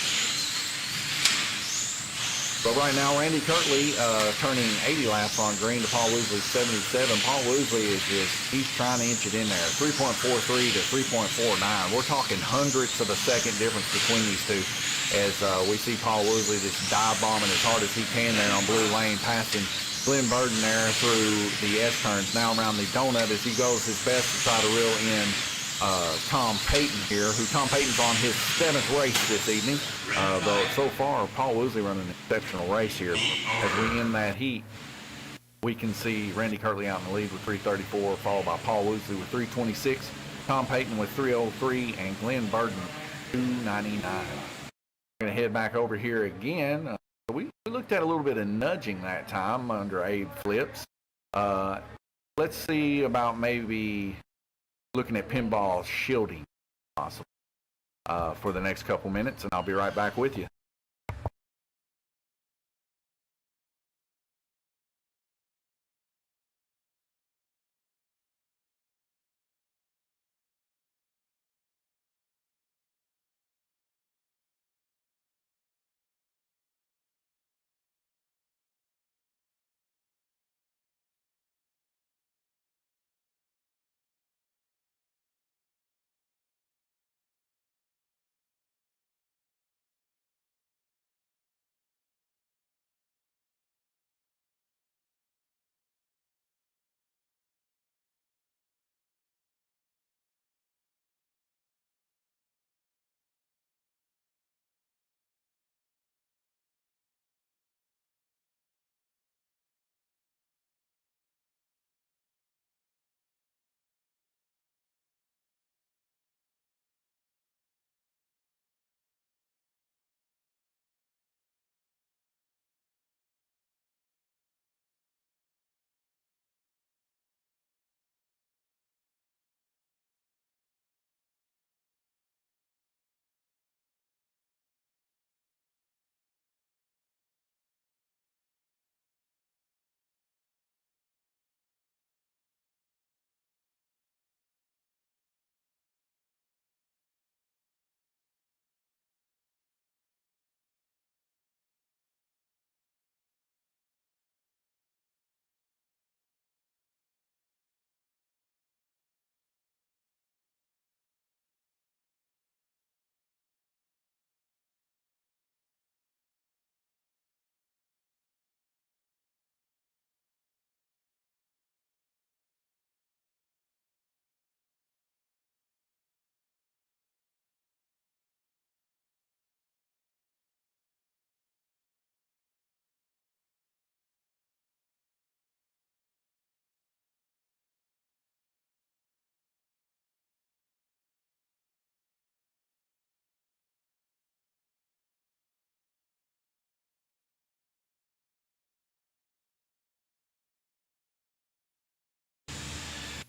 But right now, Randy Kirtley turning 80 laps on green to Paul Woosley's 77. Paul Woosley is he's trying to inch it in there. 3.43 to 3.49. We're talking hundredths of a second difference between these two, as we see Paul Woosley just dive bombing as hard as he can there on blue lane, passing Glenn Burden there through the S-turns. Now around the donut as he goes his best to try to reel in Tom Payton here, who Tom Payton's on his 7th race this evening. Though so far, Paul Woosley running an exceptional race here. As we end that heat, we can see Randy Kirtley out in the lead with 334, followed by Paul Woosley with 326, Tom Payton with 303, and Glenn Burden 299. We're going to head back over here again. We looked at a little bit of nudging that time under Abe Flips. Let's see about maybe looking at pinball shielding possible for the next couple minutes, and I'll be right back with you.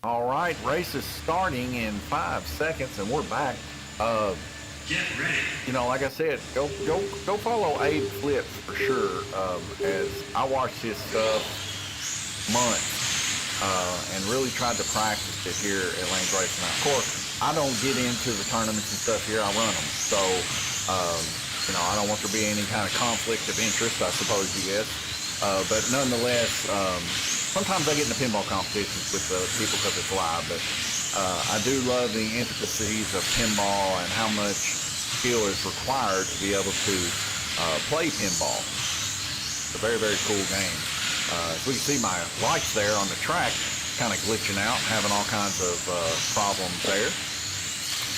All right, race is starting in 5 seconds, and we're back. Get ready. You know, like I said, go follow Abe Flip for sure. As I watched his stuff months and really tried to practice it here at Lane's Racing. Now, of course, I don't get into the tournaments and stuff here. I run them, so you know, I don't want there to be any kind of conflict of interest, I suppose you guess. But nonetheless, sometimes I get into pinball competitions with people because it's live, but I do love the intricacies of pinball and how much skill is required to be able to play pinball. It's a very, very cool game. As we can see, my lights there on the track kind of glitching out, having all kinds of problems there.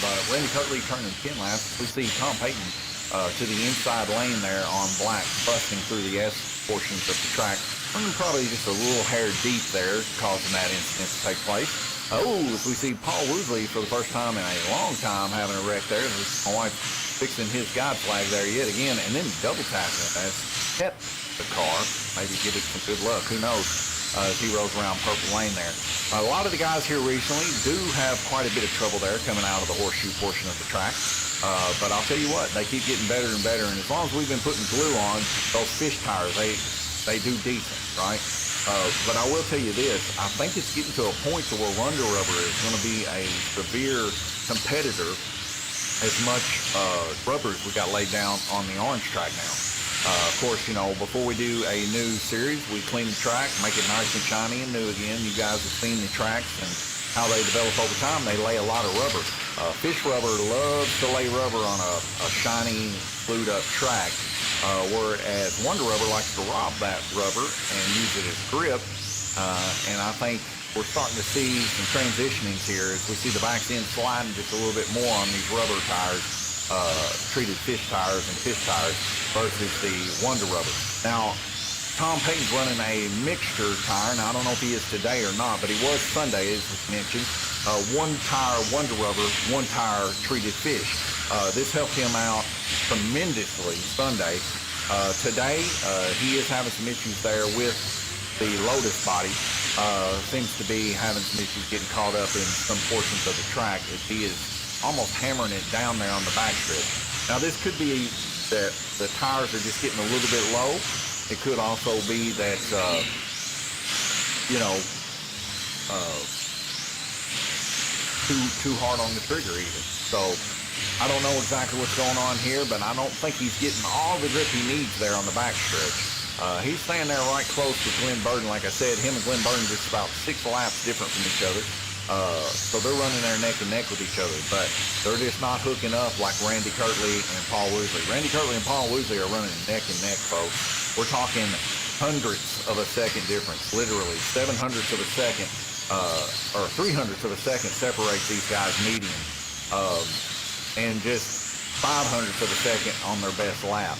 But Randy Kirtley turning 10 laps. We see Tom Payton to the inside lane there on black, busting through the S portions of the track. Probably just a little hair deep there, causing that incident to take place. Oh, as we see Paul Woosley for the first time in a long time having a wreck there. My wife fixing his guide flag there yet again, and then double tapping it as hit the car. Maybe give it some good luck. Who knows? As he rolls around purple lane there. A lot of the guys here recently do have quite a bit of trouble there coming out of the horseshoe portion of the track. But I'll tell you what, they keep getting better and better. And as long as we've been putting glue on, those fish tires, they do decent, right? But I will tell you this, I think it's getting to a point to where Wonder Rubber is going to be a severe competitor as much rubber as we got laid down on the orange track now. Of course, you know, before we do a new series, we clean the track, make it nice and shiny and new again. You guys have seen the tracks and how they develop over time. They lay a lot of rubber. Fish Rubber loves to lay rubber on a shiny, glued up track, whereas Wonder Rubber likes to rob that rubber and use it as grip. And I think we're starting to see some transitionings here as we see the back end sliding just a little bit more on these rubber tires, treated fish tires and fish tires versus the Wonder Rubber. Now, Tom Payton's running a mixture tire. Now, I don't know if he is today or not, but he was Sunday, as mentioned. One tire Wonder Rubber, one tire treated fish. This helped him out tremendously Sunday. Today, he is having some issues there with the Lotus body. Seems to be having some issues getting caught up in some portions of the track as he is almost hammering it down there on the backstretch. Now, this could be that the tires are just getting a little bit low. It could also be that, you know, too hard on the trigger even. So I don't know exactly what's going on here, but I don't think he's getting all the grip he needs there on the backstretch. He's staying there right close with Glenn Burden. Like I said, him and Glenn Burden just about 6 laps different from each other. So they're running there neck and neck with each other, but they're just not hooking up like Randy Kirtley and Paul Woosley. Randy Kirtley and Paul Woosley are running neck and neck, folks. We're talking hundredths of a second difference, literally 700ths of a second, or 300ths of a second separates these guys median, and just 500ths of a second on their best lap.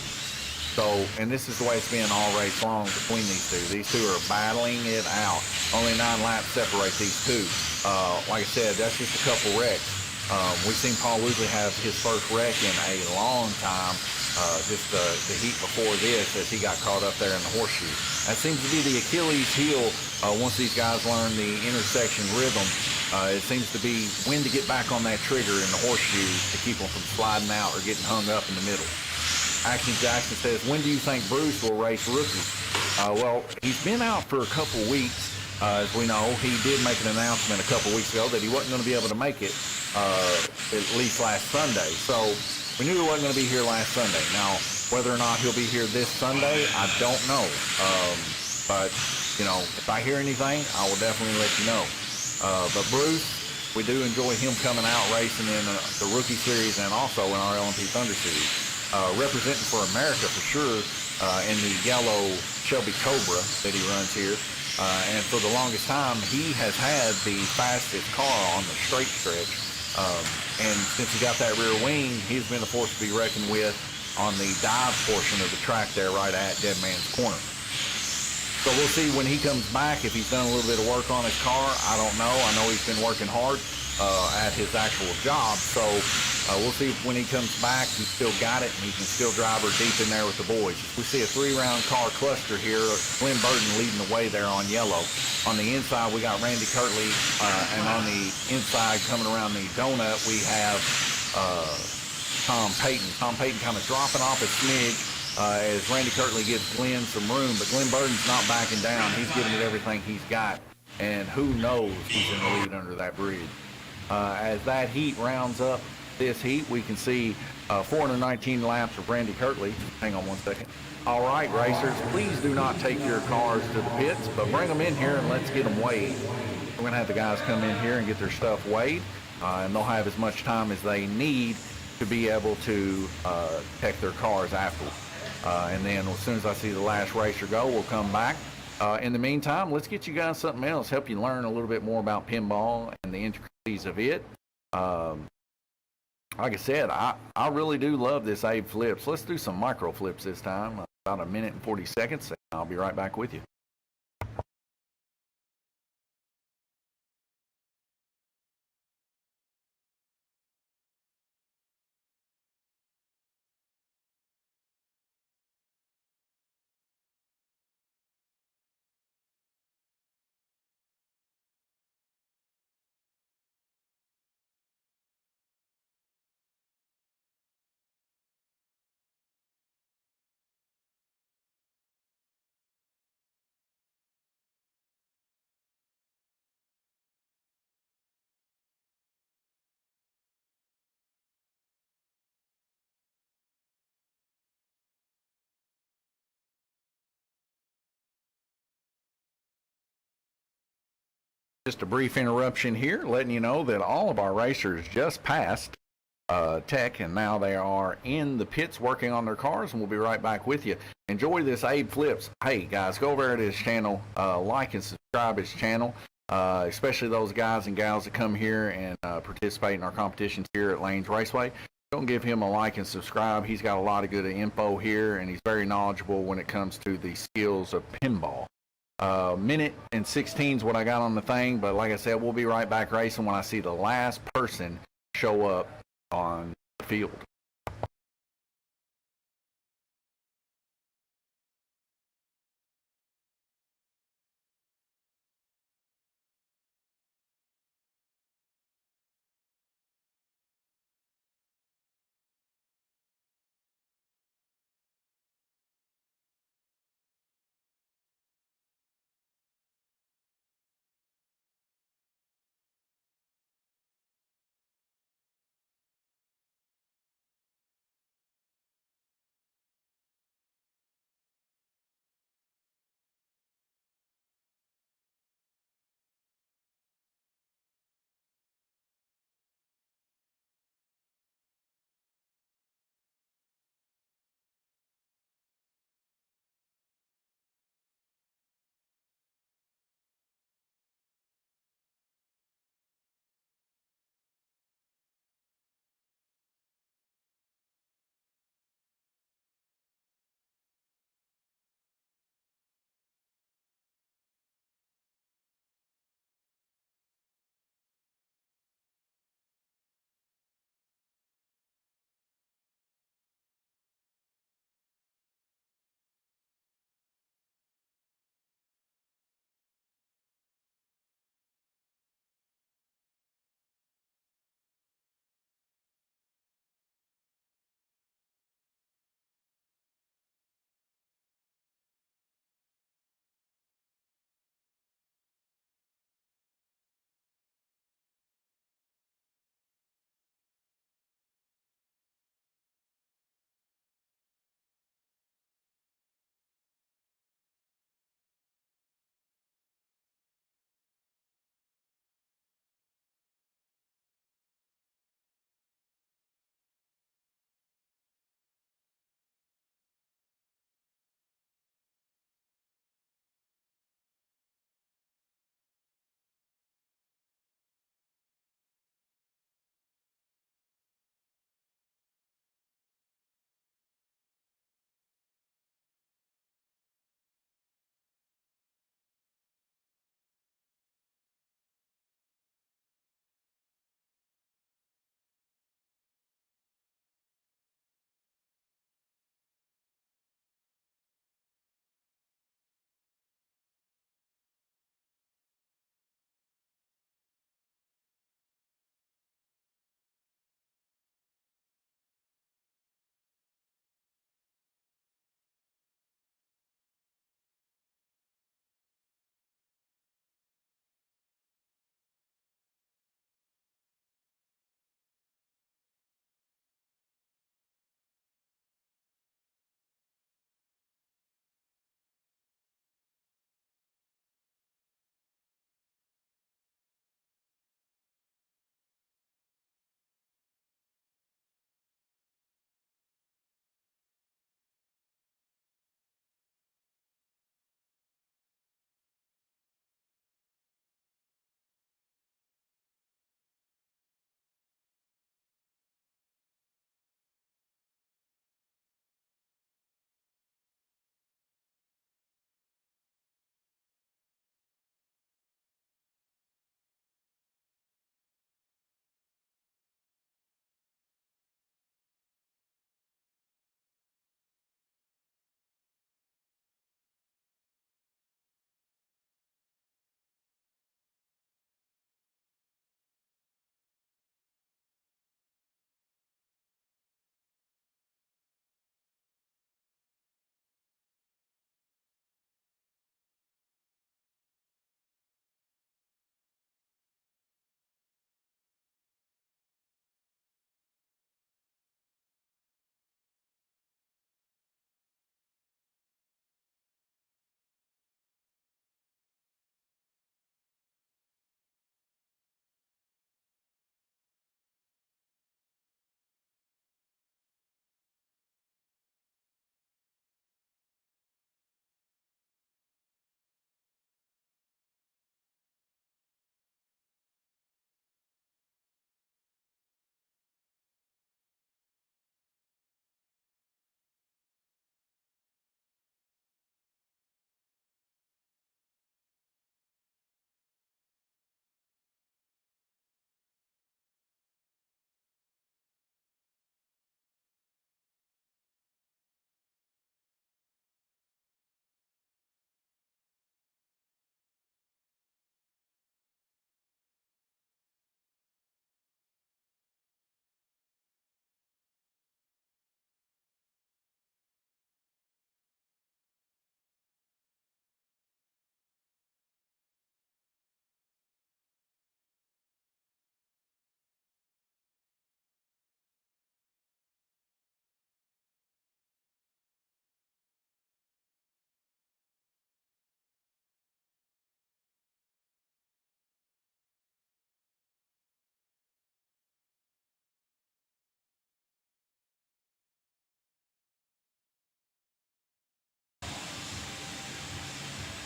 So, and this is the way it's been all race long between these two. These two are battling it out. Only 9 laps separate these two. Like I said, that's just a couple wrecks. We've seen Paul Woosley have his first wreck in a long time. Just the heat before this as he got caught up there in the horseshoe. That seems to be the Achilles heel once these guys learn the intersection rhythm. It seems to be when to get back on that trigger in the horseshoe to keep them from sliding out or getting hung up in the middle. Action Jackson says, when do you think Bruce will race rookie? Well, he's been out for a couple weeks. As we know, he did make an announcement a couple weeks ago that he wasn't going to be able to make it at least last Sunday. So we knew he wasn't going to be here last Sunday. Now, whether or not he'll be here this Sunday, I don't know. But, you know, if I hear anything, I will definitely let you know. But Bruce, we do enjoy him coming out racing in the Rookie Series and also in our LMP Thunder Series. Representing for America for sure in the yellow Shelby Cobra that he runs here. And for the longest time, he has had the fastest car on the straight stretch. And since he got that rear wing, he's been a force to be reckoned with on the dive portion of the track there right at Dead Man's Corner. So we'll see when he comes back if he's done a little bit of work on his car. I don't know. I know he's been working hard at his actual job. So We'll see if when he comes back, he's still got it and he can still drive her deep in there with the boys. We see a 3-round car cluster here. Glenn Burton leading the way there on yellow. On the inside, we got Randy Kirtley, and on the inside, coming around the donut, we have Tom Payton. Tom Payton kind of dropping off a smidge as Randy Kirtley gives Glenn some room, but Glenn Burton's not backing down. He's giving it everything he's got, and who knows who's in the lead under that bridge. As that heat rounds up this heat, we can see 419 laps of Randy Kirtley. Hang on one second. All right, racers, please do not take your cars to the pits, but bring them in here and let's get them weighed. We're going to have the guys come in here and get their stuff weighed, and they'll have as much time as they need to be able to check their cars afterwards. And then as soon as I see the last racer go, we'll come back. In the meantime, let's get you guys something else, help you learn a little bit more about pinball and the intricacies of it. Like I said, I really do love this Abe flips. Let's do some micro flips this time, about 1 minute and 40 seconds. I'll be right back with you. Just a brief interruption here, letting you know that all of our racers just passed tech, and now they are in the pits working on their cars, and we'll be right back with you. Enjoy this Abe Flips. Hey, guys, go over to his channel, like and subscribe his channel, especially those guys and gals that come here and participate in our competitions here at Lanes Raceway. Don't give him a like and subscribe. He's got a lot of good info here, and he's very knowledgeable when it comes to the skills of pinball. Minute and 16 is what I got on the thing, but like I said, we'll be right back racing when I see the last person show up on the field.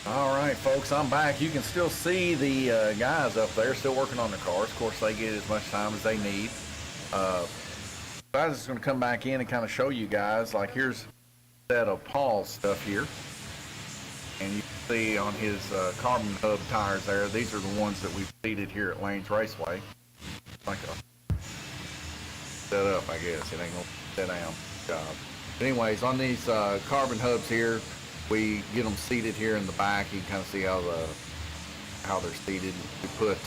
All right, folks, I'm back. You can still see the guys up there still working on their cars. Of course, they get as much time as they need. I was just going to come back in and kind of show you guys, like here's a set of Paul's stuff here. And you can see on his carbon hub tires there, these are the ones that we've seated here at Lanes Raceway. Like a set up, I guess. It ain't going to sit down. Job. But anyways, on these carbon hubs here, we get them seated here in the back. You can kind of see how they're seated. We put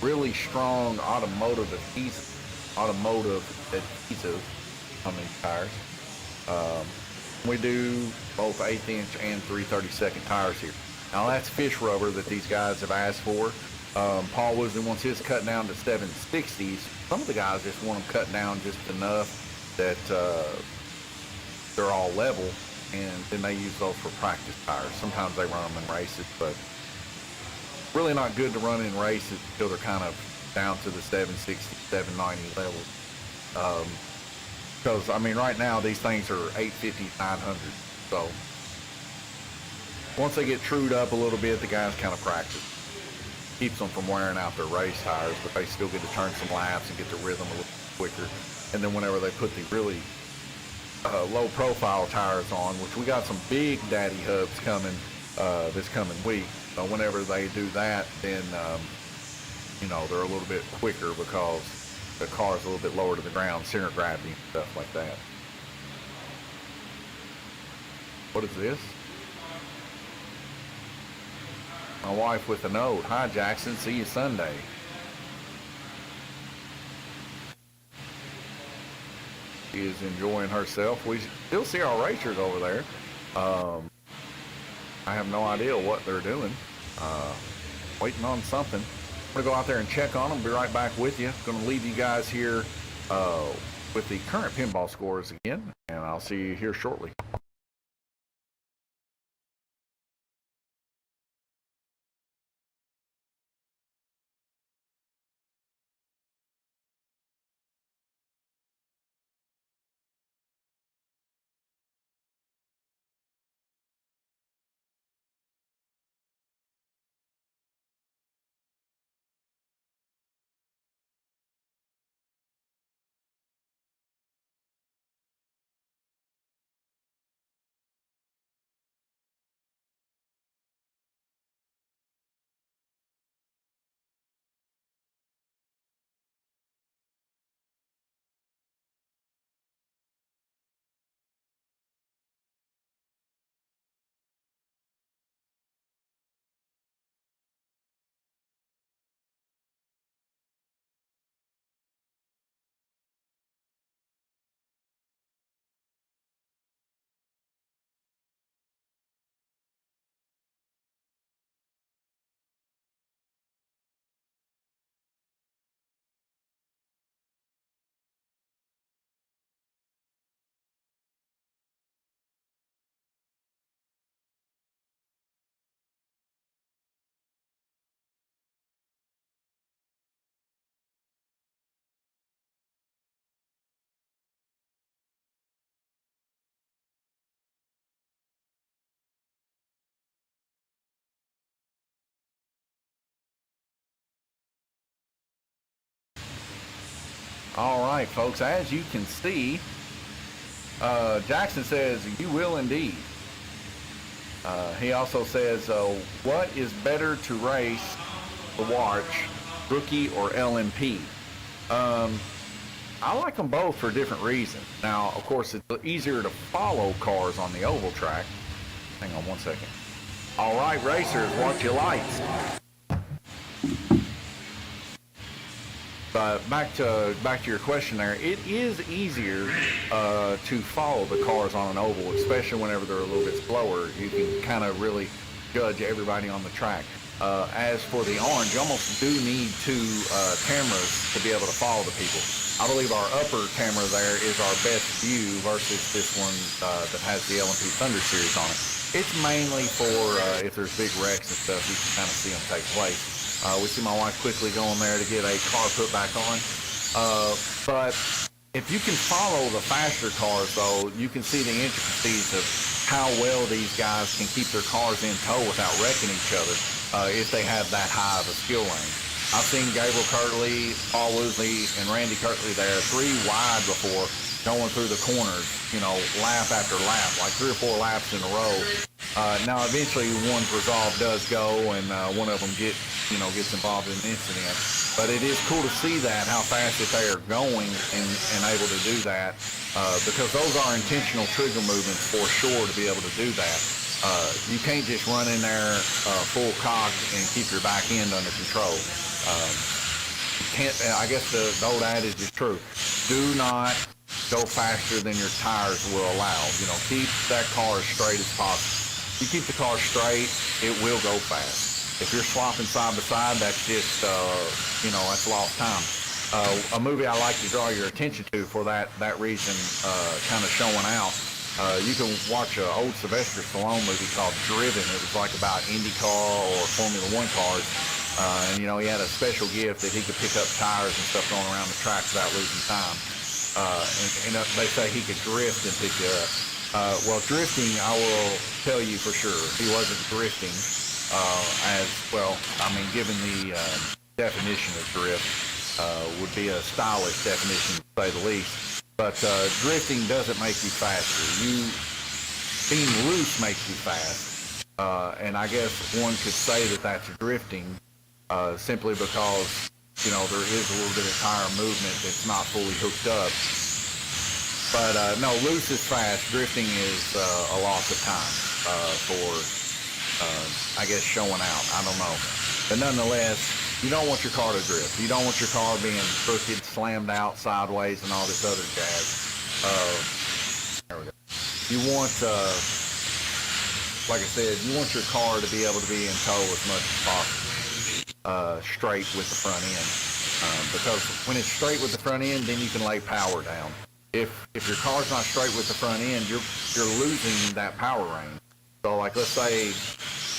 really strong automotive adhesive on these tires. We do both 1/8 inch and 3/32 tires here. Now that's fish rubber that these guys have asked for. Paul Woosley wants his cut down to 7/60s. Some of the guys just want them cut down just enough that they're all level, and then they use those for practice tires. Sometimes they run them in races, but really not good to run in races until they're kind of down to the 760, 790 level. Because, I mean, right now these things are 850, 900. So once they get trued up a little bit, the guys kind of practice. Keeps them from wearing out their race tires, but they still get to turn some laps and get the rhythm a little quicker. And then whenever they put the really low profile tires on, which we got some big daddy hubs coming this coming week. Whenever they do that, then you know, they're a little bit quicker because the car's a little bit lower to the ground, center of gravity, and stuff like that. What is this? My wife with a note. Hi, Jackson. See you Sunday. She is enjoying herself. We still see our racers over there. I have no idea what they're doing. Waiting on something. I'm going to go out there and check on them. Be right back with you. Going to leave you guys here with the current pinball scores again, and I'll see you here shortly. All right, folks, as you can see, Jackson says, you will indeed. He also says, what is better to race the Watch, Rookie or LMP? I like them both for different reasons. Now, of course, it's easier to follow cars on the oval track. Hang on one second. All right, racers, watch your lights. But back to your question there, it is easier to follow the cars on an oval, especially whenever they're a little bit slower. You can kind of really judge everybody on the track. As for the orange, you almost do need two cameras to be able to follow the people. I believe our upper camera there is our best view versus this one that has the LMP Thunder Series on it. It's mainly for if there's big wrecks and stuff, you can kind of see them take place. We see my wife quickly going there to get a car put back on. But if you can follow the faster cars, though, you can see the intricacies of how well these guys can keep their cars in tow without wrecking each other if they have that high of a skill range. I've seen Gabriel Kirtley, Paul Woosley, and Randy Kirtley there 3 wide before, going through the corners, lap after lap, like 3 or 4 laps in a row. Now, eventually, one's resolve does go, and one of them gets involved in an incident. But it is cool to see that, how fast that they are going and able to do that, because those are intentional trigger movements for sure to be able to do that. You can't just run in there full cock and keep your back end under control. I guess the old adage is true. Do not go faster than your tires will allow. Keep that car as straight as possible. You keep the car straight, it will go fast. If you're swapping side by side, that's just, that's lost time. A movie I like to draw your attention to for that reason, kind of showing out. You can watch an old Sylvester Stallone movie called Driven. It was like about IndyCar or Formula One cars. And he had a special gift that he could pick up tires and stuff going around the track without losing time. And they say he could drift and pick you up. Well, drifting, I will tell you for sure, he wasn't drifting as well. Given the definition of drift, would be a stylish definition to say the least. But drifting doesn't make you faster. Being loose makes you fast. And I guess one could say that that's drifting simply because, there is a little bit of tire movement that's not fully hooked up. But no, loose is fast. Drifting is a loss of time for, I guess, showing out. I don't know. But nonetheless, you don't want your car to drift. You don't want your car being crooked, slammed out, sideways, and all this other jazz. There we go. You want, like I said, you want your car to be able to be in tow as much as possible, straight with the front end. Because when it's straight with the front end, then you can lay power down. If your car's not straight with the front end, you're losing that power range. So, like, let's say,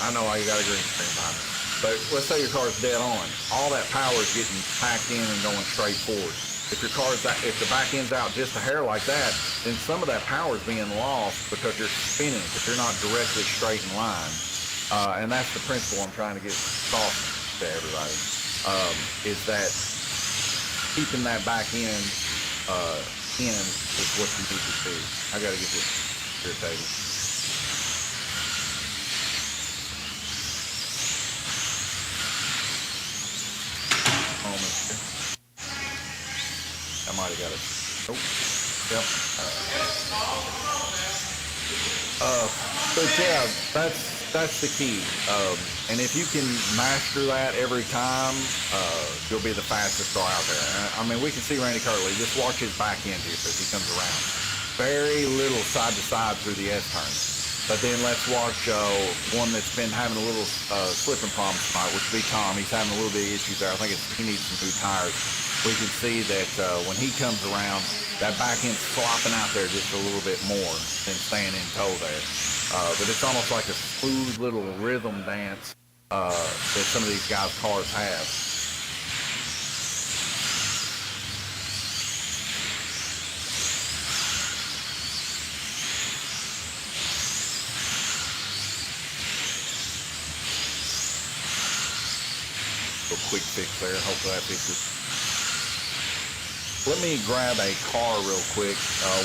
I know you got a green screen behind me, but let's say your car's dead on. All that power is getting packed in and going straight forward. If the back end's out just a hair like that, then some of that power is being lost because you're spinning, if you're not directly straight in line. And that's the principle I'm trying to get across to everybody, is that keeping that back end in is what you need to do. I gotta get this irritated. I might have got it. Oh, yep. But yeah, that's the key. And if you can master that every time, you'll be the fastest car out there. We can see Randy Kirtley. Just watch his back end here as he comes around. Very little side to side through the S-turn. But then let's watch one that's been having a little slipping problem tonight, which would be Tom. He's having a little bit of issues there. I think he needs some new tires. We can see that when he comes around, that back end's flopping out there just a little bit more than staying in tow there. But it's almost like a smooth little rhythm dance that some of these guys' cars have. A quick fix there. Hopefully that fixes. Let me grab a car real quick.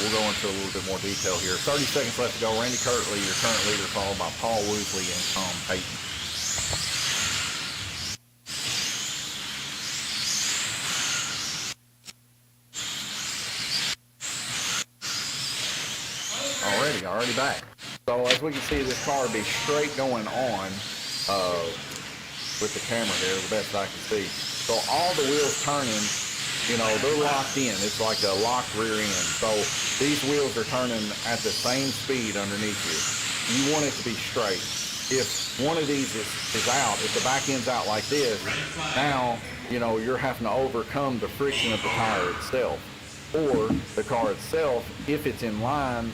We'll go into a little bit more detail here. 30 seconds left to go. Randy Kirtley, your current leader, followed by Paul Woosley and Tom Payton. Already back. So as we can see, this car will be straight going on with the camera here, the best I can see. So all the wheels turning, they're locked in. It's like a locked rear end. So these wheels are turning at the same speed underneath you. You want it to be straight. If one of these is out, if the back end's out like this, now, you're having to overcome the friction of the tire itself. Or the car itself, if it's in line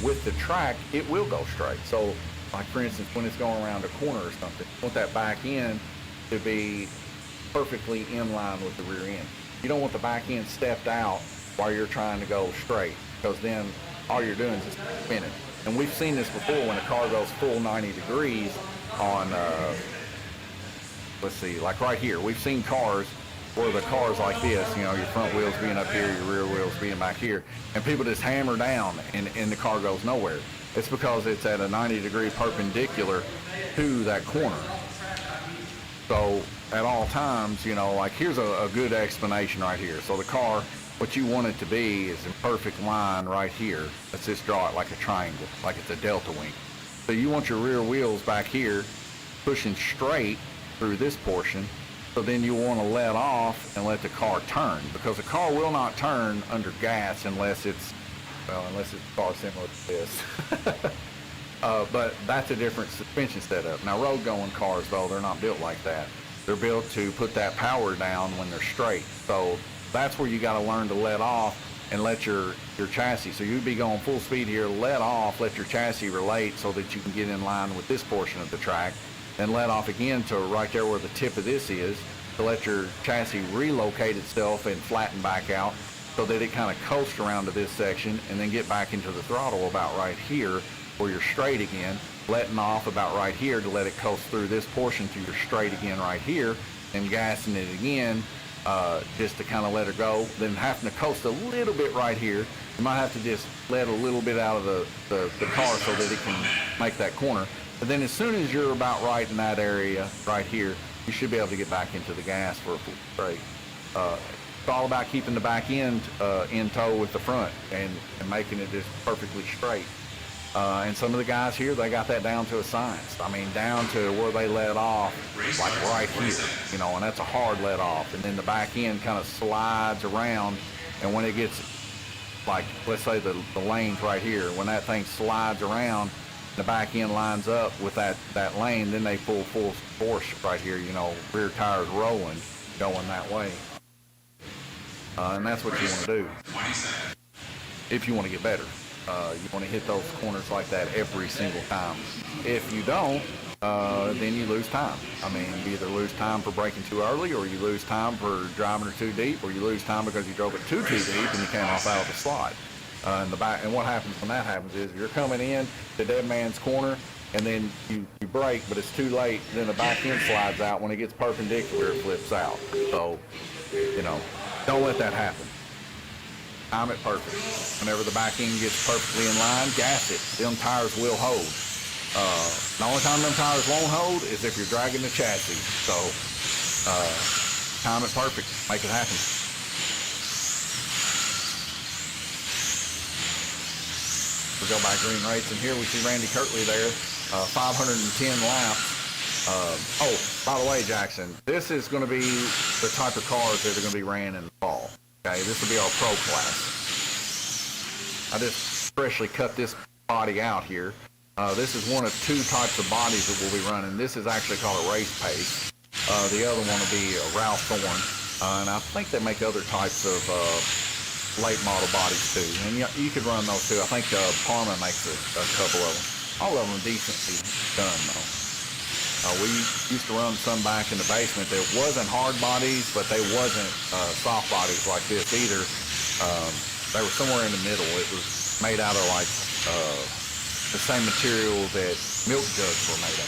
with the track, it will go straight. So, like for instance, when it's going around a corner or something, you want that back end to be perfectly in line with the rear end. You don't want the back end stepped out while you're trying to go straight, because then all you're doing is just spinning. And we've seen this before when a car goes full 90 degrees on, let's see, like right here. We've seen cars where the car's like this, you know, your front wheels being up here, your rear wheels being back here, and people just hammer down and the car goes nowhere. It's because it's at a 90-degree perpendicular to that corner. So at all times, you know, like here's a good explanation right here. So the car, what you want it to be is in perfect line right here. Let's just draw it like a triangle, like it's a delta wing. So you want your rear wheels back here pushing straight through this portion. So then you want to let off and let the car turn, because the car will not turn under gas unless it's a car similar to this. But that's a different suspension setup. Now road going cars though, they're not built like that. They're built to put that power down when they're straight. So that's where you got to learn to let off and let your chassis. So you'd be going full speed here, let off, let your chassis relate so that you can get in line with this portion of the track. Then let off again to right there where the tip of this is, to let your chassis relocate itself and flatten back out so that it kind of coasts around to this section, and then get back into the throttle about right here where you're straight again, letting off about right here to let it coast through this portion to your straight again right here, and gassing it again just to kind of let her go, then having to coast a little bit right here. You might have to just let a little bit out of the car so that it can make that corner. But then as soon as you're about right in that area right here, you should be able to get back into the gas for a full straight. It's all about keeping the back end in tow with the front and making it just perfectly straight. And some of the guys here, they got that down to a science. I mean, down to where they let off, like right here, you know, and that's a hard let off. And then the back end kind of slides around, and when it gets, like, let's say the lane's right here, when that thing slides around, the back end lines up with that lane, then they pull full force right here, you know, rear tires rolling, going that way. And that's what you want to do if you want to get better. You want to hit those corners like that every single time. If you don't, then you lose time. I mean, you either lose time for braking too early, or you lose time for driving her too deep, or you lose time because you drove it too deep and you came off out of the slot. In the back, and what happens when that happens is you're coming in the dead man's corner, and then you brake, but it's too late. Then the back end slides out. When it gets perpendicular, it flips out. So, you know, don't let that happen. Time it perfect. Whenever the back end gets perfectly in line, gas it. Them tires will hold. The only time them tires won't hold is if you're dragging the chassis. So, time it perfect. Make it happen. We go by green rates, and here we see Randy Kirtley there, 510 laps. Oh, by the way, Jackson, this is going to be the type of cars that are going to be ran in the fall. Okay, this will be our pro class. I just freshly cut this body out here. This is one of two types of bodies that we'll be running. This is actually called a race pace. The other one will be a Ralph Thorne, and I think they make other types of late model bodies too, and you could run those too. I think Parma makes a couple of them. All of them decently done though. We used to run some back in the basement that wasn't hard bodies, but they wasn't soft bodies like this either. They were somewhere in the middle. It was made out of like the same material that milk jugs were made of.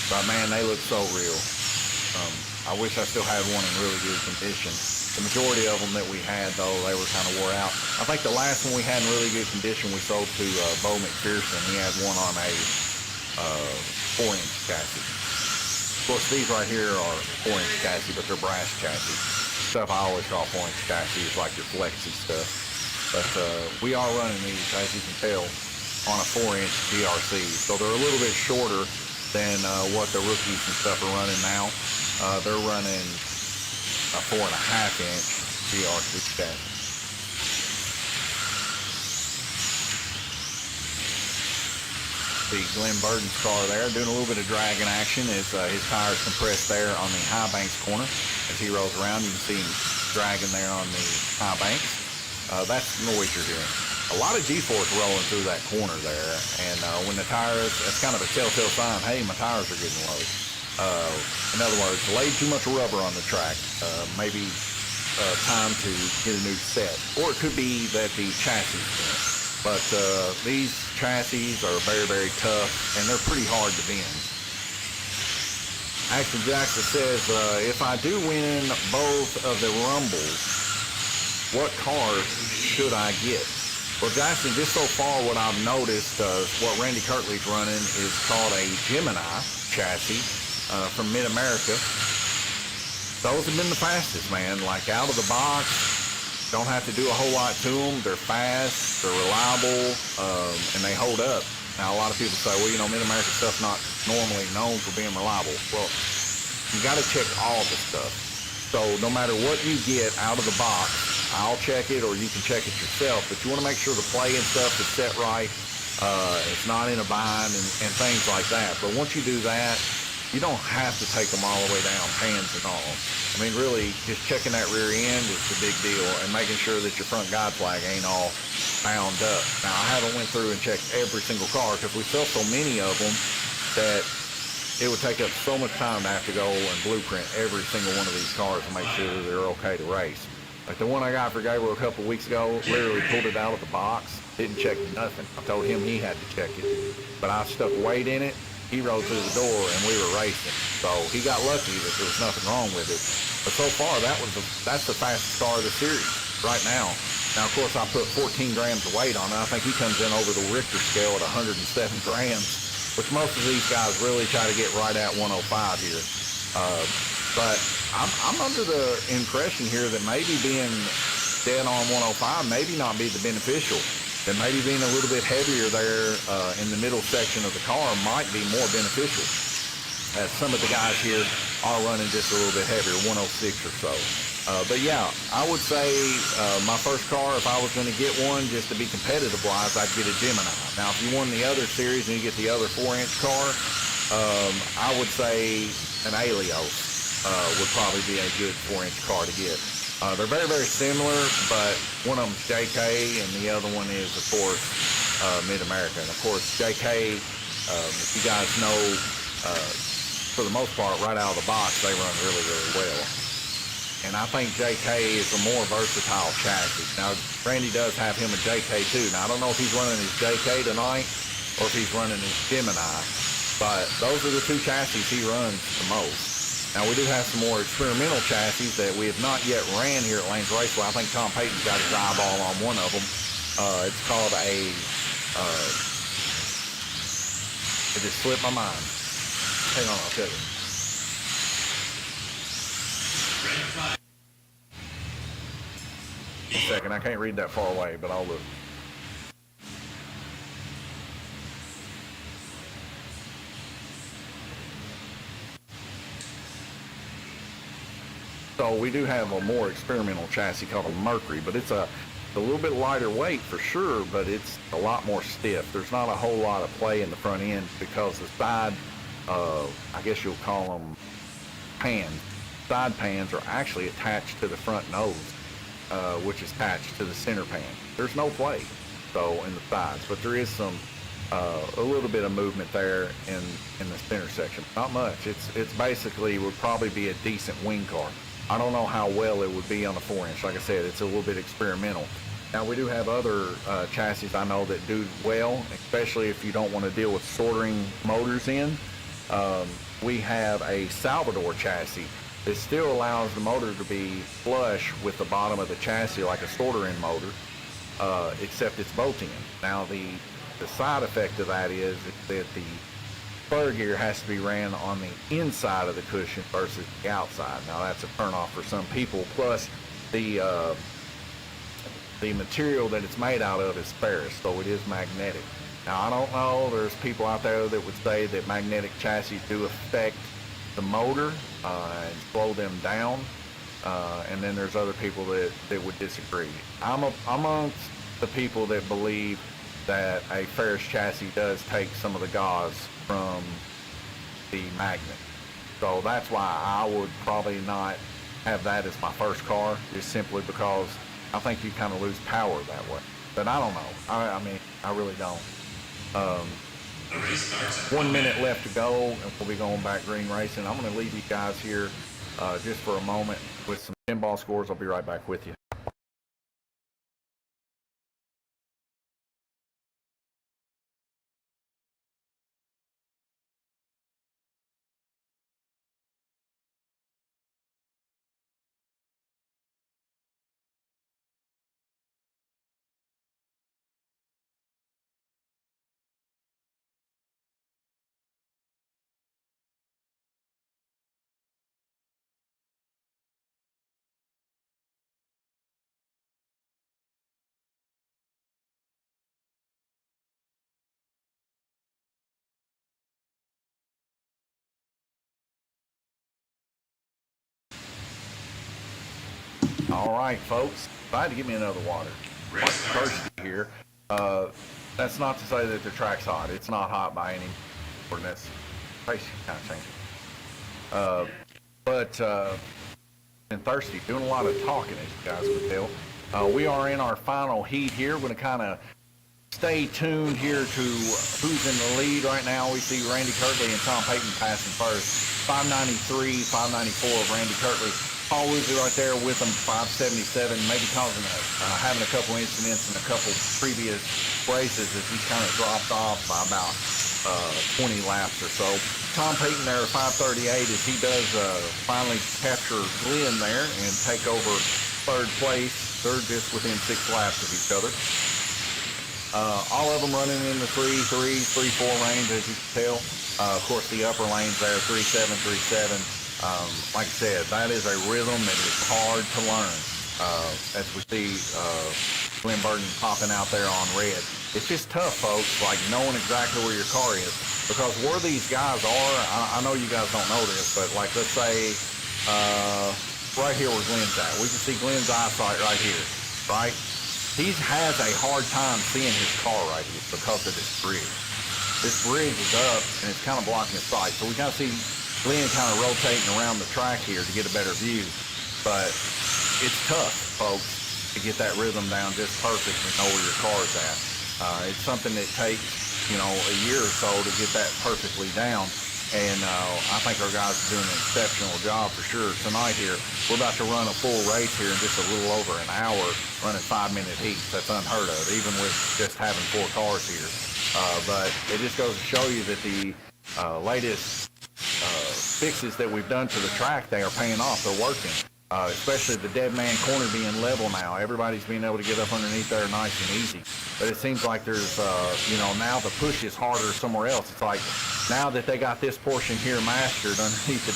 But man, they look so real. I wish I still had one in really good condition. The majority of them that we had, though, they were kind of wore out. I think the last one we had in really good condition we sold to Bo McPherson. He had one on a 4-inch chassis. Of course, these right here are 4-inch chassis, but they're brass chassis. Stuff I always call 4-inch chassis is like your flexi stuff. But we are running these, as you can tell, on a 4-inch GRC. So they're a little bit shorter than what the rookies and stuff are running now. They're running a 4.5-inch GRC chassis. See Glenn Burden's car there doing a little bit of dragging action as his tires compressed there on the high banks corner. As he rolls around, you can see him dragging there on the high banks. That's the noise you're hearing. A lot of G-force rolling through that corner there, and when the tires, that's kind of a telltale sign, hey, my tires are getting low. In other words, laid too much rubber on the track. Maybe time to get a new set. Or it could be that the chassis bent. But these chassis are very, very tough, and they're pretty hard to bend. Action Jackson says, if I do win both of the Rumbles, what car should I get? Well, Jackson, just so far what I've noticed, what Randy Kirtley's running is called a Gemini chassis from Mid-America. Those have been the fastest, man. Like out of the box, don't have to do a whole lot to them. They're fast, they're reliable, and they hold up. Now, a lot of people say, well, you know, Mid-America stuff's not normally known for being reliable. Well, you got to check all the stuff. So no matter what you get out of the box, I'll check it or you can check it yourself, but you want to make sure the play and stuff is set right. It's not in a bind and things like that. But once you do that, you don't have to take them all the way down, pans and all. I mean, really, just checking that rear end is the big deal and making sure that your front guide flag ain't all bound up. Now, I haven't went through and checked every single car because we sell so many of them that it would take up so much time to have to go and blueprint every single one of these cars and make sure that they're okay to race. Like the one I got for Gabriel a couple of weeks ago, literally pulled it out of the box, didn't check nothing. I told him he had to check it, but I stuck weight in it. He rode through the door and we were racing. So he got lucky that there was nothing wrong with it. But so far, that's the fastest car of the series right now. Now, of course, I put 14 grams of weight on it. I think he comes in over the Richter scale at 107 grams, which most of these guys really try to get right at 105 here. But I'm under the impression here that maybe being dead on 105 maybe not be the beneficial. That maybe being a little bit heavier there in the middle section of the car might be more beneficial. As some of the guys here are running just a little bit heavier, 106 or so. But yeah, I would say my first car, if I was going to get one just to be competitive-wise, I'd get a Gemini. Now, if you won the other series and you get the other 4-inch car, I would say an Alios would probably be a good 4-inch car to get. They're very, very similar, but one of them's JK and the other one is, of course, Mid-America. And, of course, JK, if you guys know, for the most part, right out of the box, they run really, really well. And I think JK is a more versatile chassis. Now, Randy does have him a JK too. Now, I don't know if he's running his JK tonight or if he's running his Gemini, but those are the two chassis he runs the most. Now, we do have some more experimental chassis that we have not yet ran here at Lanes Raceway. I think Tom Payton's got his eyeball on one of them. It's called a, it just slipped my mind. Hang on, I'll tell you. One second, I can't read that far away, but I'll look. So we do have a more experimental chassis called a Mercury, but it's a little bit lighter weight for sure, but it's a lot more stiff. There's not a whole lot of play in the front end because the side, I guess you'll call them pans, side pans are actually attached to the front nose, which is attached to the center pan. There's no play, though, in the sides, but there is some, a little bit of movement there in the center section. Not much. It's basically would probably be a decent wing car. I don't know how well it would be on a 4-inch. Like I said, it's a little bit experimental. Now, we do have other chassis I know that do well, especially if you don't want to deal with sortering motors in. We have a Salvador chassis that still allows the motor to be flush with the bottom of the chassis like a sorter in motor, except it's bolt in. Now, the side effect of that is that the spur gear has to be ran on the inside of the cushion versus the outside. Now, that's a turnoff for some people. Plus, the material that it's made out of is ferrous, so it is magnetic. Now, I don't know. There's people out there that would say that magnetic chassis do affect the motor and slow them down, and then there's other people that would disagree. I'm amongst the people that believe that a ferrous chassis does take some of the gauze from the magnet. So that's why I would probably not have that as my first car, just simply because I think you kind of lose power that way. But I don't know. I mean, I really don't. 1 minute left to go, and we'll be going back green racing. I'm going to leave you guys here just for a moment with some pinball scores. I'll be right back with you. All right, folks. Try to give me another water. Thirsty here. That's not to say that the track's hot. It's not hot by any ordinance. Face kind of changing. And thirsty, doing a lot of talking, as you guys can tell. We are in our final heat here. We're going to kind of stay tuned here to who's in the lead right now. We see Randy Kirtley and Tom Payton passing first. 593, 594 of Randy Kirtley. Paul Woodley right there with him, 577, maybe causing having a couple incidents in a couple previous races as he's kind of dropped off by about 20 laps or so. Tom Payton there, 538, as he does finally capture Glenn there and take over third place. They're just within 6 laps of each other. All of them running in the 3-4 range, as you can tell. Of course, the upper lanes there, 3-7. Like I said, that is a rhythm that is hard to learn. As we see Glenn Burton popping out there on red. It's just tough, folks, like knowing exactly where your car is. Because where these guys are, I know you guys don't know this, but like let's say right here where Glenn's at. We can see Glenn's eyesight right here, right? He has a hard time seeing his car right here because of this bridge. This bridge is up and it's kind of blocking his sight. So we kind of see Glenn kind of rotating around the track here to get a better view. But it's tough, folks, to get that rhythm down just perfect and know where your car is at. It's something that takes, a year or so to get that perfectly down. And I think our guys are doing an exceptional job for sure tonight here. We're about to run a full race here in just a little over an hour, running 5-minute heats. That's unheard of, even with just having 4 cars here. But it just goes to show you that the latest fixes that we've done to the track, they are paying off. They're working. Especially the dead man corner being level now. Everybody's being able to get up underneath there nice and easy. But it seems like there's, now the push is harder somewhere else. It's like now that they got this portion here mastered underneath the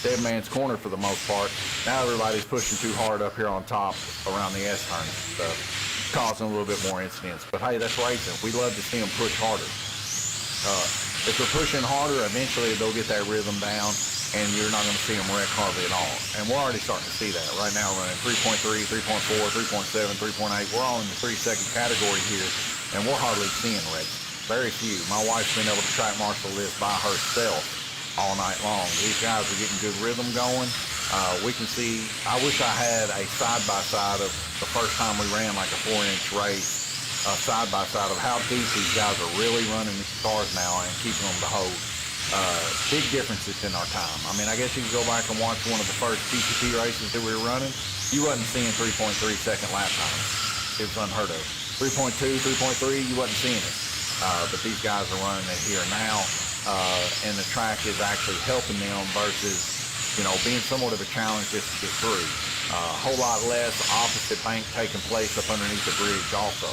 dead man's corner for the most part, now everybody's pushing too hard up here on top around the S-turn and stuff, causing a little bit more incidents. But hey, that's racing. We love to see them push harder. If they're pushing harder, eventually they'll get that rhythm down, and you're not going to see them wreck hardly at all. And we're already starting to see that right now, running 3.3, 3.4, 3.7, 3.8. We're all in the 3-second category here, and we're hardly seeing wrecks. Very few. My wife's been able to track marshal this by herself all night long. These guys are getting good rhythm going. We can see, I wish I had a side-by-side of the first time we ran like a 4-inch race, side-by-side of how deep these guys are really running these cars now and keeping them to hold. Big differences in our time. I mean, I guess you can go back and watch one of the first PCP races that we were running. You wasn't seeing 3.3 second lap times. It was unheard of. 3.2, 3.3, you wasn't seeing it. But these guys are running it here now, and the track is actually helping them versus, being somewhat of a challenge just to get through. A whole lot less opposite bank taking place up underneath the bridge also.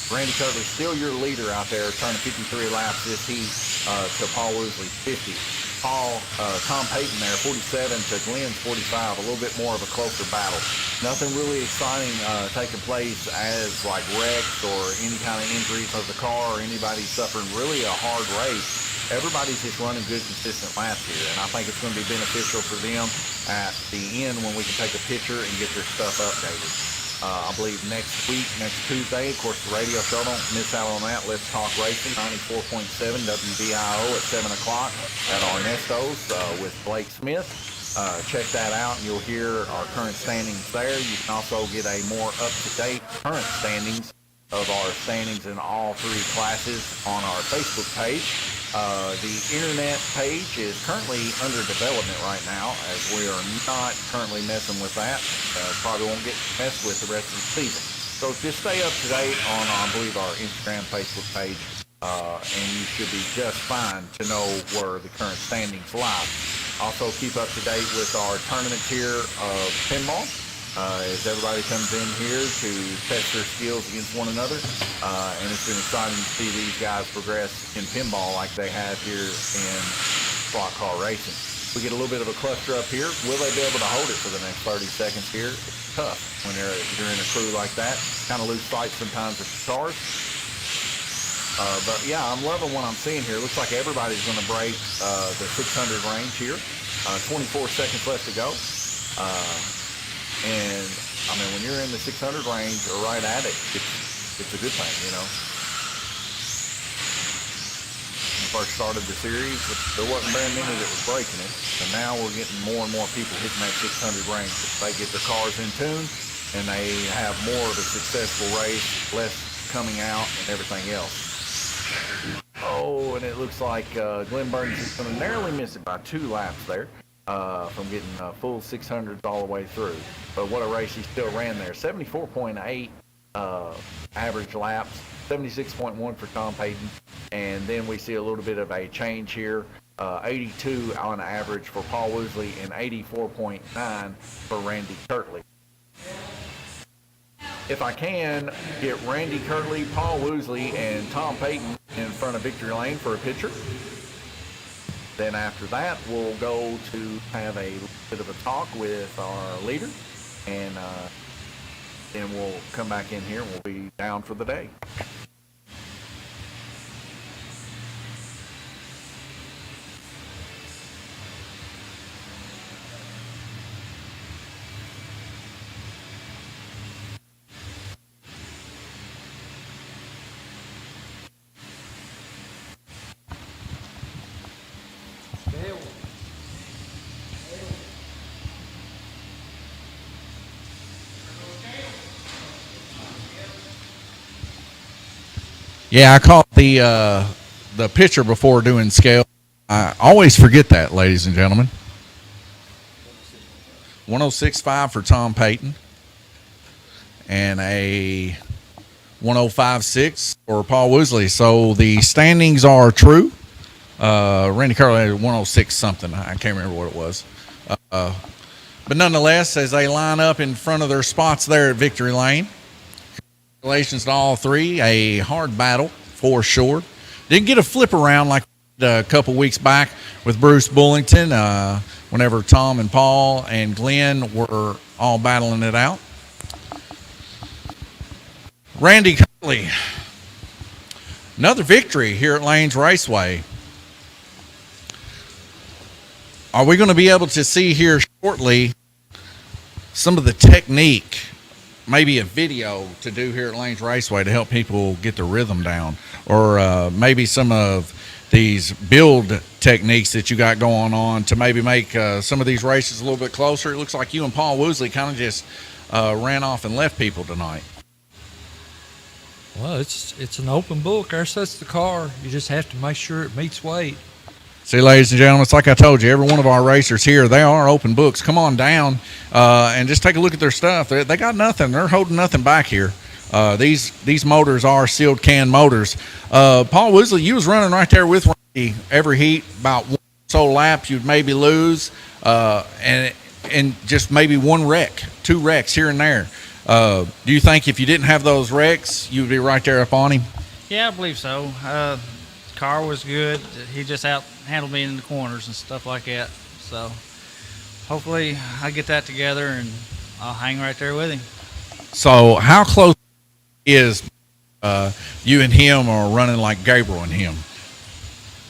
Randy Kirtley, still your leader out there, turning 53 laps this heat to Paul Woodley's 50. Tom Payton there, 47 to Glenn's 45, a little bit more of a closer battle. Nothing really exciting taking place as like wrecks or any kind of injuries of the car or anybody suffering really a hard race. Everybody's just running good, consistent laps here, and I think it's going to be beneficial for them at the end when we can take a picture and get their stuff updated. I believe next Tuesday, of course, the radio show, don't miss out on that. Let's Talk Racing, 94.7 WBIO at 7 o'clock at Ernesto's with Blake Smith. Check that out, and you'll hear our current standings there. You can also get a more up-to-date current standings of our standings in all 3 classes on our Facebook page. The internet page is currently under development right now, as we are not currently messing with that. Probably won't get messed with the rest of the season. So just stay up to date on, I believe, our Instagram, Facebook page, and you should be just fine to know where the current standings lie. Also, keep up to date with our tournament here of pinball. As everybody comes in here to test their skills against one another. And it's been exciting to see these guys progress in pinball like they have here in slot car racing. We get a little bit of a cluster up here. Will they be able to hold it for the next 30 seconds here? It's tough when you're in a crew like that. Kind of lose sight sometimes of the cars. But yeah, I'm loving what I'm seeing here. Looks like everybody's going to break the 600 range here. 24 seconds left to go. And I mean, when you're in the 600 range or right at it, it's a good thing, you know. When we first started the series, there wasn't very many that was breaking it, and now we're getting more and more people hitting that 600 range. They get their cars in tune, and they have more of a successful race, less coming out, and everything else. Oh, and it looks like Glenn Burns is going to narrowly miss it by 2 laps there. From getting full 600s all the way through. But what a race he still ran there. 74.8 average laps, 76.1 for Tom Payton. And then we see a little bit of a change here. 82 on average for Paul Woosley and 84.9 for Randy Kirtley. If I can get Randy Kirtley, Paul Woosley, and Tom Payton in front of victory lane for a picture. Then after that, we'll go to have a bit of a talk with our leader, and then we'll come back in here and we'll be down for the day. Yeah, I caught the picture before doing scale. I always forget that, ladies and gentlemen. 106.5 for Tom Payton and a 105.6 for Paul Woosley. So the standings are true. Randy Carlin had 106 something. I can't remember what it was. But nonetheless, as they line up in front of their spots there at Victory Lane, congratulations to all three. A hard battle for sure. Didn't get a flip around like a couple weeks back with Bruce Bullington whenever Tom and Paul and Glenn were all battling it out. Randy Curley, another victory here at Lanes Raceway. Are we going to be able to see here shortly some of the technique, maybe a video to do here at Lanes Raceway to help people get the rhythm down, or maybe some of these build techniques that you got going on to maybe make some of these races a little bit closer? It looks like you and Paul Woosley kind of just ran off and left people tonight. Well, it's an open book. Our set's the car. You just have to make sure it meets weight. See, ladies and gentlemen, it's like I told you, every one of our racers here, they are open books. Come on down and just take a look at their stuff. They got nothing. They're holding nothing back here. These motors are sealed can motors. Paul Woosley, you was running right there with Randy every heat, about one or so laps you'd maybe lose, and just maybe one wreck, 2 wrecks here and there. Do you think if you didn't have those wrecks, you'd be right there up on him? Yeah, I believe so. Car was good. He just out-handled me in the corners and stuff like that. So hopefully I get that together and I'll hang right there with him. So how close is you and him are running like Gabriel and him?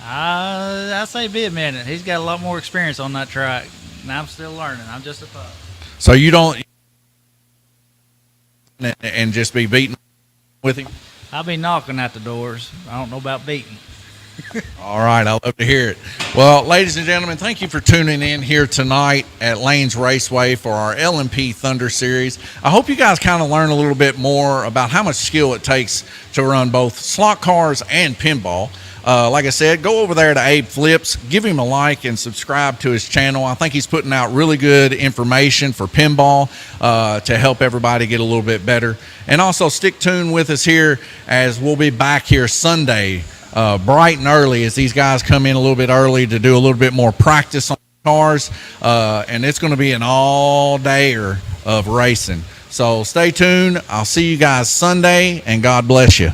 I'd say be a minute. He's got a lot more experience on that track, and I'm still learning. I'm just a pup. So you don't and just be beating with him? I'll be knocking at the doors. I don't know about beating. All right, I love to hear it. Well, ladies and gentlemen, thank you for tuning in here tonight at Lane's Raceway for our LMP Thunder Series. I hope you guys kind of learn a little bit more about how much skill it takes to run both slot cars and pinball. Like I said, go over there to Abe Flips, give him a like and subscribe to his channel. I think he's putting out really good information for pinball to help everybody get a little bit better. And also stick tuned with us here as we'll be back here Sunday bright and early as these guys come in a little bit early to do a little bit more practice on cars. And it's going to be an all-dayer of racing. So stay tuned. I'll see you guys Sunday, and God bless you.